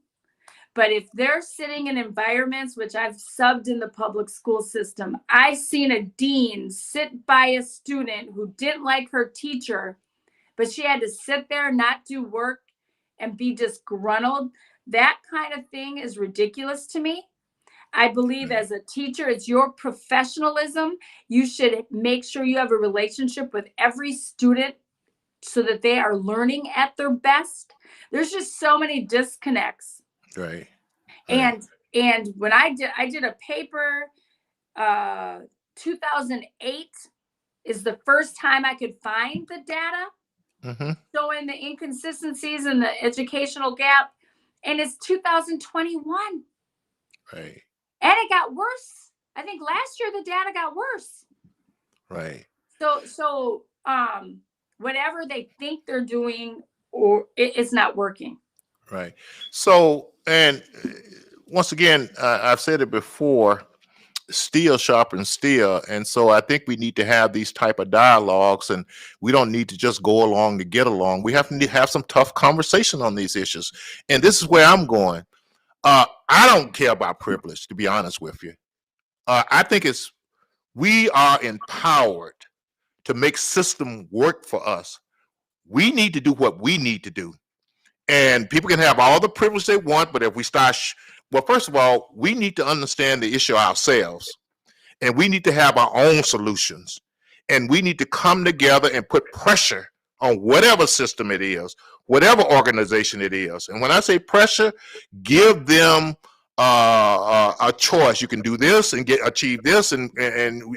But if they're sitting in environments, which I've subbed in the public school system, I've seen a dean sit by a student who didn't like her teacher, but she had to sit there, not do work, and be disgruntled. That kind of thing is ridiculous to me. I believe as a teacher, it's your professionalism. You should make sure you have a relationship with every student so that they are learning at their best. There's just so many disconnects. Right. And when I did a paper, 2008 is the first time I could find the data showing the inconsistencies in the educational gap, and it's 2021. Right. And it got worse. I think last year the data got worse. Right. So whatever they think they're doing, or it's not working. Right. So, and once again, I've said it before, steel sharpens steel. And so I think we need to have these type of dialogues, and we don't need to just go along to get along. We have to have some tough conversation on these issues. And this is where I'm going. I don't care about privilege, to be honest with you. I think we are empowered to make system work for us. We need to do what we need to do. And people can have all the privilege they want, but if we start, well, first of all, we need to understand the issue ourselves, and we need to have our own solutions, and we need to come together and put pressure on whatever system it is, whatever organization it is. And when I say pressure, give them a choice. You can do this and achieve this, and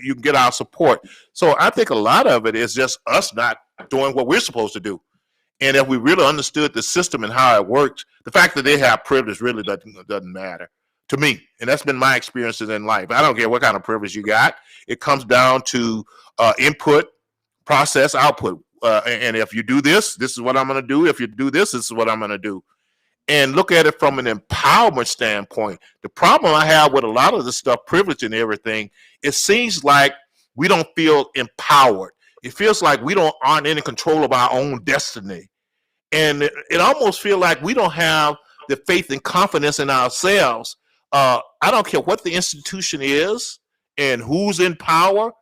you can get our support. So I think a lot of it is just us not doing what we're supposed to do. And if we really understood the system and how it works, the fact that they have privilege really doesn't matter to me. And that's been my experiences in life. I don't care what kind of privilege you got. It comes down to input, process, output. And if you do this, this is what I'm going to do. If you do this, this is what I'm going to do. And look at it from an empowerment standpoint. The problem I have with a lot of this stuff, privilege and everything, it seems like we don't feel empowered. It feels like we aren't in control of our own destiny. And it almost feels like we don't have the faith and confidence in ourselves. I don't care what the institution is and who's in power.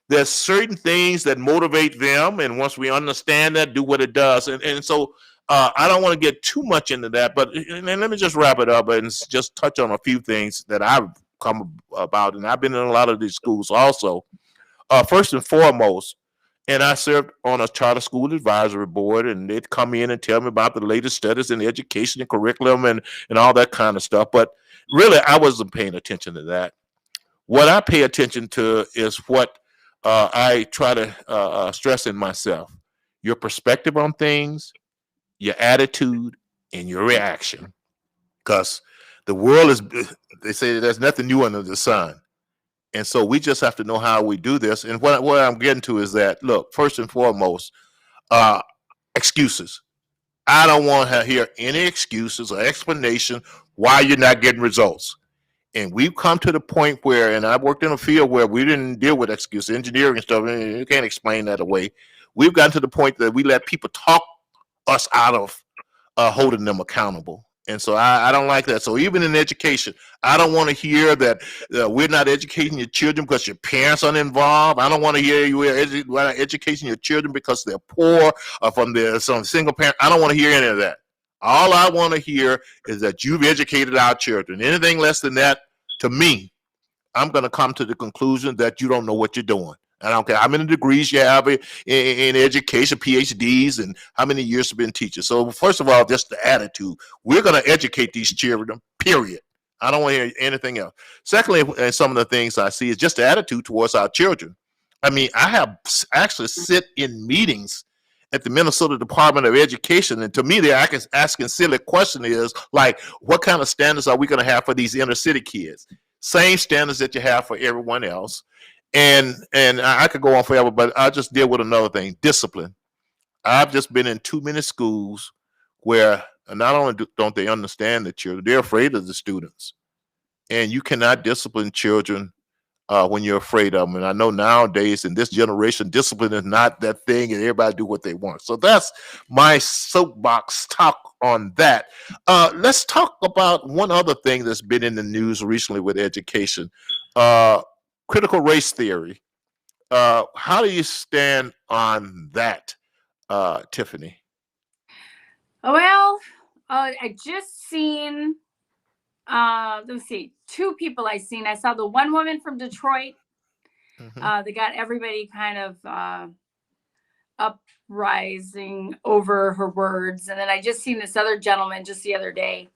There's certain things that motivate them. And once we understand that, do what it does. And so I don't want to get too much into that, but and let me just wrap it up and just touch on a few things that I've come about. And I've been in a lot of these schools also. First and foremost, and I served on a charter school advisory board, and they'd come in and tell me about the latest studies in education and curriculum and all that kind of stuff. But really, I wasn't paying attention to that. What I pay attention to is what I try to stress in myself: your perspective on things, your attitude, and your reaction. Because the world is, they say there's nothing new under the sun. And so we just have to know how we do this. And what I'm getting to is that, look, first and foremost, excuses. I don't want to hear any excuses or explanation why you're not getting results. And we've come to the point where, and I worked in a field where we didn't deal with excuses, engineering and stuff, and you can't explain that away. We've gotten to the point that we let people talk us out of holding them accountable. And so I don't like that. So even in education, I don't want to hear that we're not educating your children because your parents aren't involved. I don't want to hear we're not educating your children because they're poor or from some single parent. I don't want to hear any of that. All I want to hear is that you've educated our children. Anything less than that, to me, I'm going to come to the conclusion that you don't know what you're doing. I don't care how many degrees you have in education, PhDs, and how many years you've been teaching. So first of all, just the attitude. We're going to educate these children, period. I don't want to hear anything else. Secondly, and some of the things I see is just the attitude towards our children. I mean, I have actually sit in meetings at the Minnesota Department of Education, and to me, they're asking silly question is like, what kind of standards are we going to have for these inner city kids? Same standards that you have for everyone else. And I could go on forever, but I'll just deal with another thing: discipline. I've just been in too many schools where not only don't they understand the children, they're afraid of the students. And you cannot discipline children when you're afraid of them. And I know nowadays in this generation, discipline is not that thing, and everybody do what they want. So that's my soapbox talk on that. Let's talk about one other thing that's been in the news recently with education. Critical race theory. How do you stand on that, Tiffini? Well, I just seen, let's see, two people I seen. I saw the one woman from Detroit. They got everybody kind of uprising over her words. And then I just seen this other gentleman just the other day.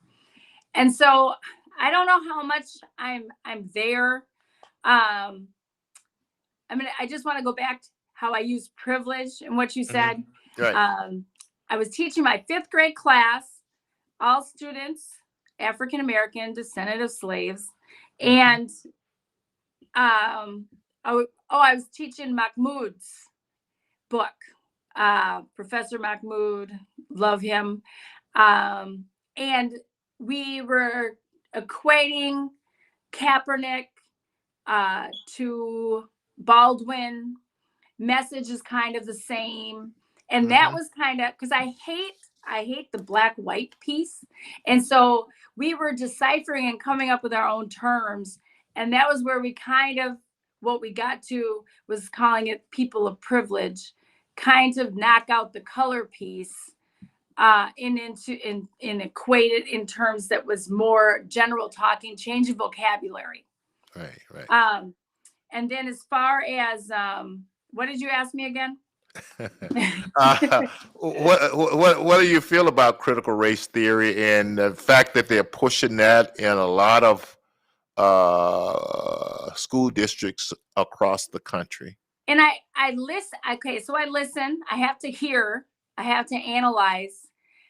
And so I don't know how much I'm there. I mean, I just want to go back to how I use privilege and what you said. Right. I was teaching my 5th grade class, all students, African-American, descendant of slaves. And I was teaching Mahmoud's book. Professor Mahmoud, love him. And we were equating Kaepernick to Baldwin. Message is kind of the same. And that was kind of, because I hate the black-white piece. And so we were deciphering and coming up with our own terms. And that was where we kind of, what we got to was calling it people of privilege, kind of knock out the color piece and equate it in terms that was more general talking, change of vocabulary. Right. And then as far as, what did you ask me again? What do you feel about critical race theory and the fact that they're pushing that in a lot of school districts across the country? And I listen. Okay, so I listen. I have to hear. I have to analyze.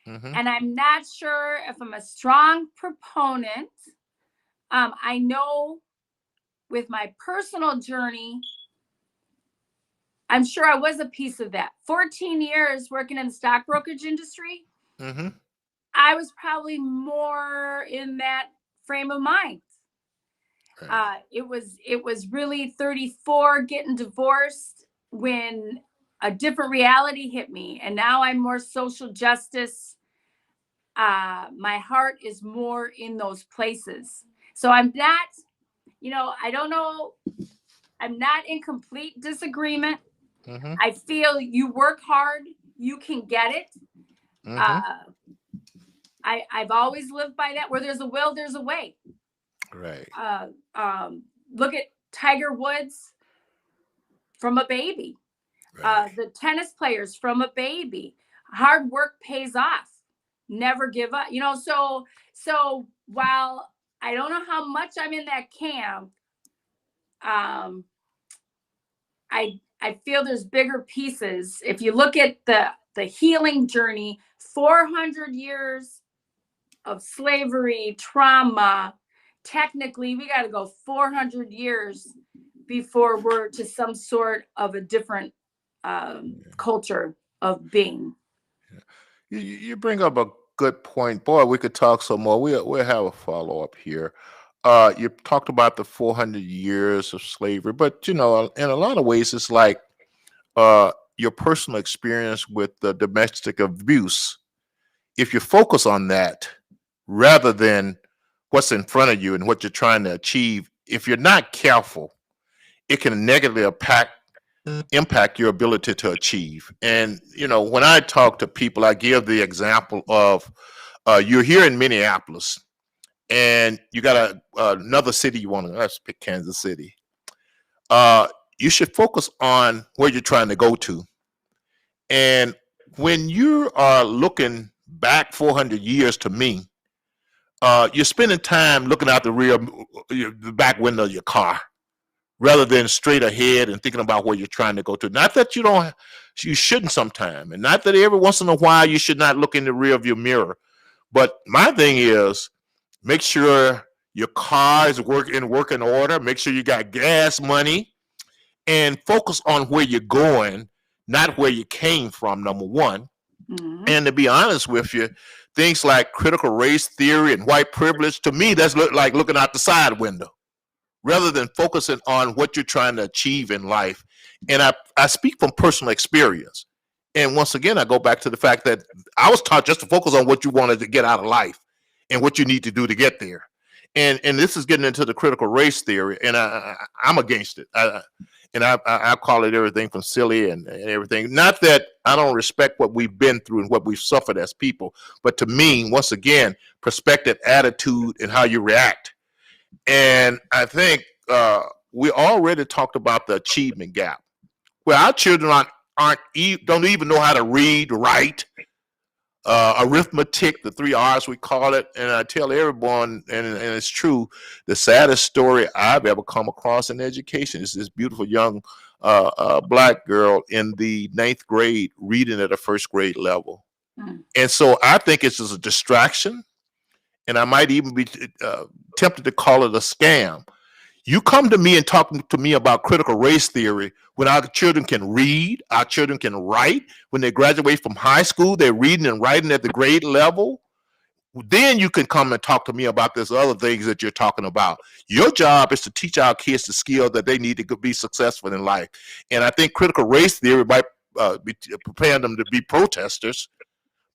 Mm-hmm. And I'm not sure if I'm a strong proponent. I know with my personal journey, I'm sure I was a piece of that. 14 years working in the stock brokerage industry, Mm-hmm. I was probably more in that frame of mind. Right. It was really 34, getting divorced, when a different reality hit me, and now I'm more social justice. My heart is more in those places. So I'm not, I don't know. I'm not in complete disagreement. Mm-hmm. I feel you work hard, you can get it. Mm-hmm. I've always lived by that. Where there's a will, there's a way. Right. Look at Tiger Woods from a baby. Right. The tennis players from a baby. Hard work pays off. Never give up. So while I don't know how much I'm in that camp, I feel there's bigger pieces. If you look at the healing journey, 400 years of slavery, trauma, technically we got to go 400 years before we're to some sort of a different culture of being. You bring up a good point. Boy, we could talk some more. We'll have a follow-up here. You talked about the 400 years of slavery, but in a lot of ways, it's like your personal experience with the domestic abuse. If you focus on that rather than what's in front of you and what you're trying to achieve, if you're not careful, it can negatively impact your ability to achieve. And when I talk to people, I give the example of you're here in Minneapolis and you got another city you want to, let's pick Kansas City. You should focus on where you're trying to go to. And when you are looking back 400 years, to me, you're spending time looking out the back window of your car rather than straight ahead and thinking about where you're trying to go to. Not that you shouldn't sometime, and not that every once in a while you should not look in the rear of your mirror. But my thing is, make sure your car is in working order. Make sure you got gas money, and focus on where you're going, not where you came from. Number one, and to be honest with you, things like critical race theory and white privilege, to me, that's like looking out the side window rather than focusing on what you're trying to achieve in life. And I speak from personal experience. And once again, I go back to the fact that I was taught just to focus on what you wanted to get out of life and what you need to do to get there. And this is getting into the critical race theory, and I'm against it. I call it everything from silly and everything. Not that I don't respect what we've been through and what we've suffered as people, but to me, once again, perspective, attitude, and how you react. And I think we already talked about the achievement gap, where our children don't even know how to read, write, arithmetic, the 3 R's we call it. And I tell everyone, and it's true, the saddest story I've ever come across in education is this beautiful young black girl in the 9th grade reading at a 1st grade level. And so I think it's just a distraction, and I might even be tempted to call it a scam. You come to me and talk to me about critical race theory when our children can read, our children can write. When they graduate from high school, they're reading and writing at the grade level. Then you can come and talk to me about this other things that you're talking about. Your job is to teach our kids the skill that they need to be successful in life. And I think critical race theory might be preparing them to be protesters,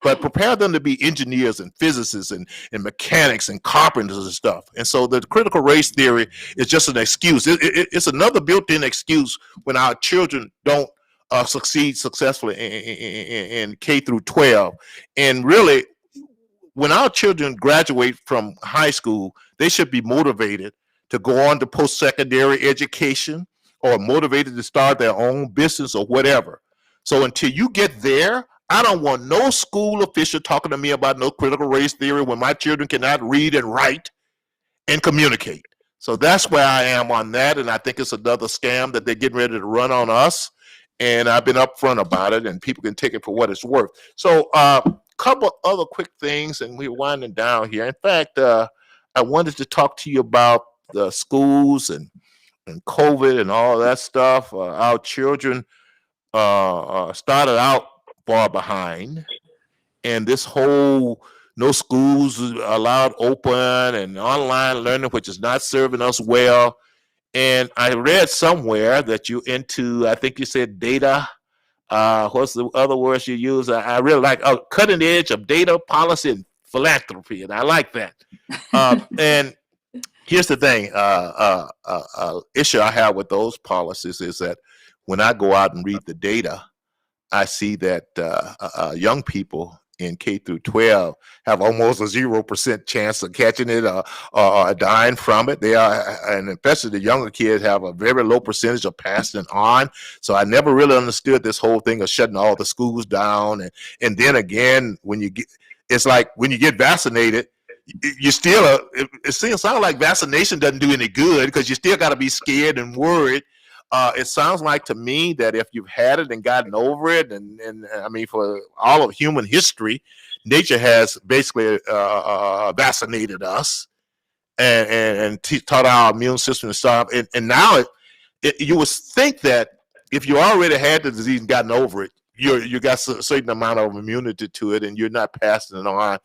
but prepare them to be engineers and physicists and mechanics and carpenters and stuff. And so the critical race theory is just an excuse. It's another built-in excuse when our children don't succeed successfully in K through 12. And really, when our children graduate from high school, they should be motivated to go on to post-secondary education or motivated to start their own business or whatever. So until you get there, I don't want no school official talking to me about no critical race theory when my children cannot read and write and communicate. So that's where I am on that. And I think it's another scam that they're getting ready to run on us. And I've been upfront about it, and people can take it for what it's worth. So couple other quick things, and we're winding down here. In fact, I wanted to talk to you about the schools and COVID and all that stuff. Our children started out far behind, and this whole no schools allowed open and online learning, which is not serving us well. And I read somewhere that you into, I think you said data. What's the other words you use? I really like cutting edge of data policy and philanthropy, and I like that. And here's the thing: issue I have with those policies is that when I go out and read the data, I see that young people in K through 12 have almost a 0% chance of catching it or dying from it. They are, and especially the younger kids have a very low percentage of passing it on. So I never really understood this whole thing of shutting all the schools down. And then again, when you get, it's like when you get vaccinated, you still, it sounds like vaccination doesn't do any good because you still got to be scared and worried. It sounds like to me that if you've had it and gotten over it, and I mean, for all of human history, nature has basically vaccinated us and taught our immune system to stop. And now you would think that if you already had the disease and gotten over it, you got a certain amount of immunity to it, and you're not passing it on.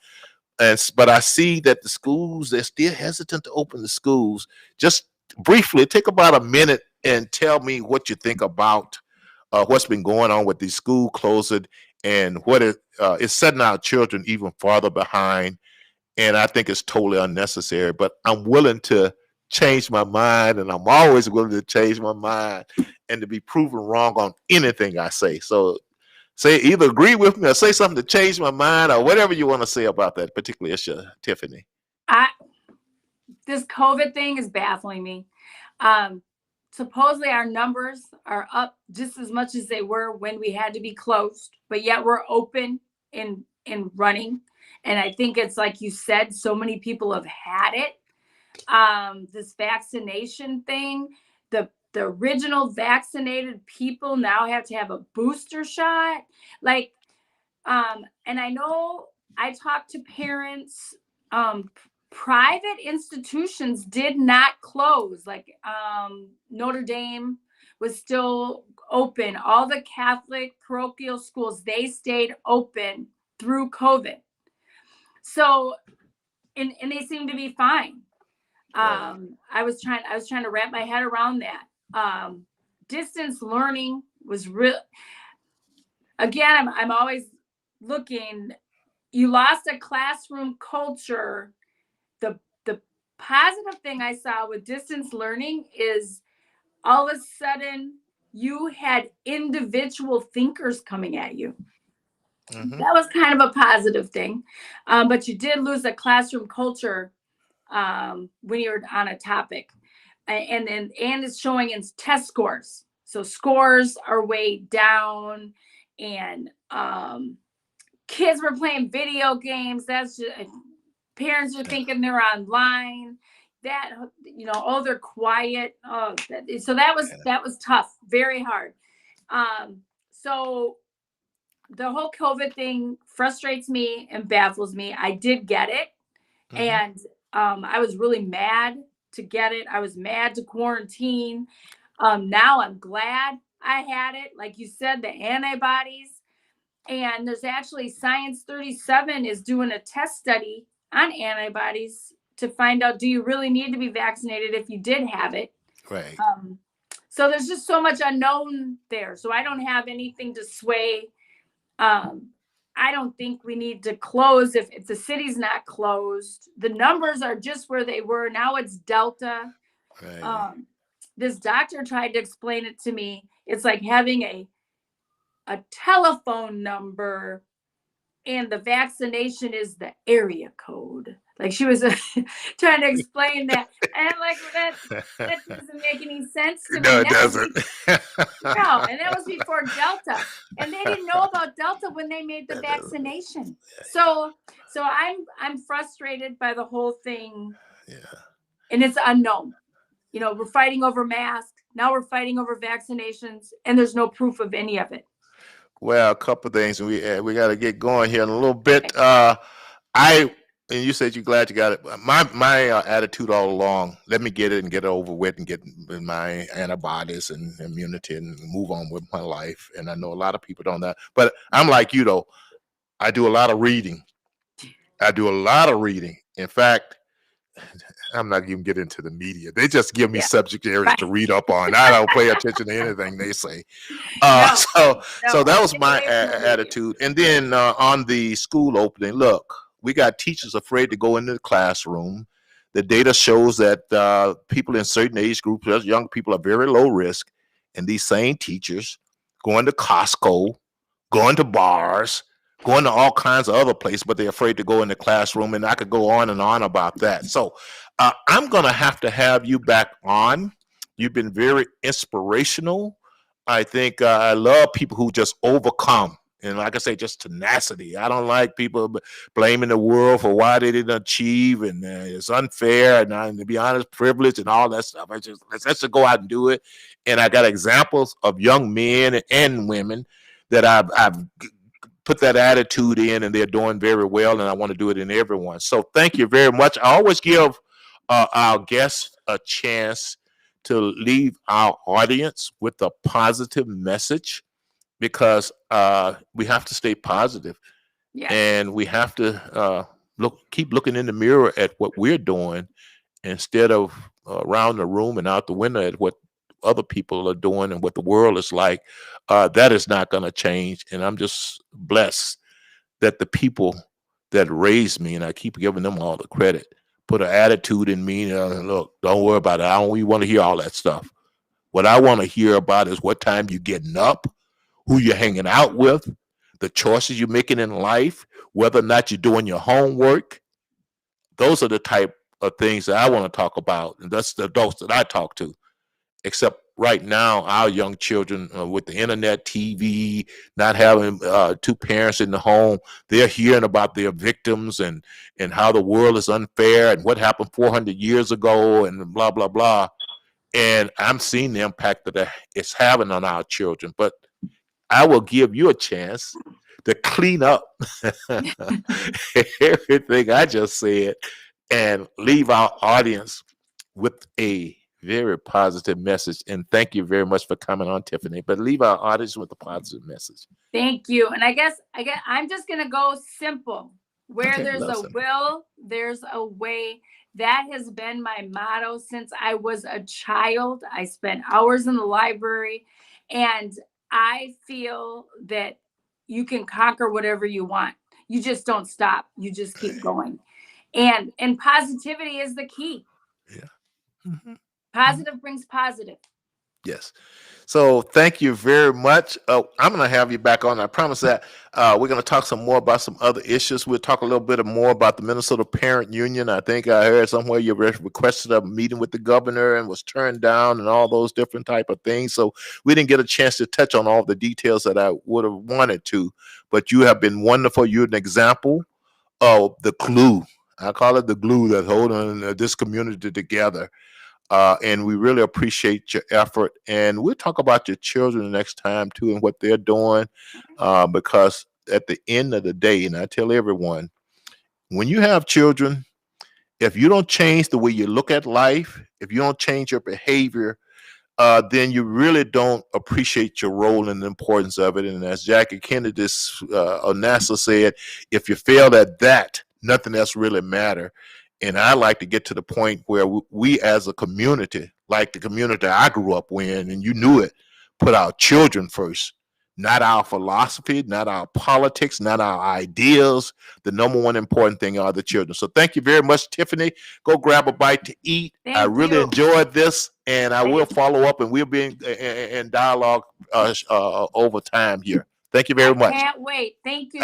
But I see that the schools, they're still hesitant to open the schools. Just briefly, take about a minute and tell me what you think about what's been going on with the school closing and what is setting our children even farther behind. And I think it's totally unnecessary, but I'm willing to change my mind, and I'm always willing to change my mind and to be proven wrong on anything I say. So say either agree with me or say something to change my mind or whatever you want to say about that particular issue, Tiffini. This COVID thing is baffling me. Supposedly our numbers are up just as much as they were when we had to be closed, but yet we're open and running. And I think it's like you said, so many people have had it. This vaccination thing, the original vaccinated people now have to have a booster shot. Like, and I know I talked to parents, private institutions did not close. Like Notre Dame was still open. All the Catholic parochial schools, they stayed open through COVID. So, and they seem to be fine. I was trying to wrap my head around that. Distance learning was real. Again, I'm always looking. You lost a classroom culture. The positive thing I saw with distance learning is all of a sudden you had individual thinkers coming at you. Mm-hmm. That was kind of a positive thing. But you did lose a classroom culture when you're on a topic. And it's showing in test scores. So scores are way down, and kids were playing video games. That's just, parents are thinking they're online. That, they're quiet. So that was tough, very hard. So the whole COVID thing frustrates me and baffles me. I did get it, and I was really mad to get it. I was mad to quarantine. Now I'm glad I had it. Like you said, the antibodies. And there's actually Science 37 is doing a test study on antibodies to find out, do you really need to be vaccinated if you did have it? Right. So there's just so much unknown there. So I don't have anything to sway. I don't think we need to close if the city's not closed. The numbers are just where they were. Now it's Delta. Right. This doctor tried to explain it to me. It's like having a telephone number and the vaccination is the area code. Like she was trying to explain that. And I'm like, well, that doesn't make any sense to me. No, it doesn't. No, and that was before Delta. And they didn't know about Delta when they made the vaccination. So I'm frustrated by the whole thing. Yeah. And it's unknown. You know, we're fighting over masks. Now we're fighting over vaccinations, and there's no proof of any of it. Well, a couple of things, and we got to get going here in a little bit. And you said you're glad you got it. My attitude all along, let me get it and get it over with and get my antibodies and immunity and move on with my life. And I know a lot of people don't that, but I'm like you though. I do a lot of reading. In fact, I'm not even getting into the media. They just give me subject areas to read up on. I don't pay attention to anything they say. So that was my attitude. And then on the school opening, look, we got teachers afraid to go into the classroom. The data shows that people in certain age groups, young people, are very low risk. And these same teachers going to Costco, going to bars, going to all kinds of other places, but they're afraid to go in the classroom. And I could go on and on about that. So I'm going to have you back on. You've been very inspirational. I think I love people who just overcome. And like I say, just tenacity. I don't like people blaming the world for why they didn't achieve, and it's unfair, and to be honest, privilege and all that stuff. Let's just go out and do it. And I got examples of young men and women that I've put that attitude in, and they're doing very well, and I want to do it in everyone. So thank you very much. I always give our guests a chance to leave our audience with a positive message, because we have to stay positive. Yeah. And we have to keep looking in the mirror at what we're doing instead of around the room and out the window at what other people are doing and what the world is like. That is not going to change. And I'm just blessed that the people that raised me, and I keep giving them all the credit, put an attitude in me. Look, don't worry about it. I don't even want to hear all that stuff. What I want to hear about is what time you're getting up, who you're hanging out with, the choices you're making in life, whether or not you're doing your homework. Those are the type of things that I want to talk about. And that's the adults that I talk to. Except right now, our young children with the internet, TV, not having two parents in the home, they're hearing about their victims and how the world is unfair and what happened 400 years ago and blah, blah, blah. And I'm seeing the impact that it's having on our children. But I will give you a chance to clean up everything I just said and leave our audience with a very positive message. And thank you very much for coming on, Tiffini. But leave our audience with a positive message. Thank you. And I guess I'm just going to go simple. Where there's a will, there's a way. That has been my motto since I was a child. I spent hours in the library, and I feel that you can conquer whatever you want. You just don't stop. You just keep going. And positivity is the key. Yeah. Mm-hmm. Positive brings positive. Yes. So thank you very much. I'm going to have you back on. I promise that we're going to talk some more about some other issues. We'll talk a little bit more about the Minnesota Parent Union. I think I heard somewhere you requested a meeting with the governor and was turned down and all those different type of things. So we didn't get a chance to touch on all the details that I would have wanted to, but you have been wonderful. You're an example of the glue. I call it the glue that's holding this community together. And we really appreciate your effort. And we'll talk about your children next time too and what they're doing, because at the end of the day, and I tell everyone, when you have children, if you don't change the way you look at life, if you don't change your behavior, then you really don't appreciate your role and the importance of it. And as Jackie Kennedy of NASA said, if you fail at that, nothing else really matters. And I like to get to the point where we as a community, like the community I grew up in, and you knew it, put our children first, not our philosophy, not our politics, not our ideas. The number one important thing are the children. So thank you very much, Tiffini. Go grab a bite to eat. I really enjoyed this, and I will follow up, and we'll be in dialogue over time here. Thank you very much. Can't wait. Thank you.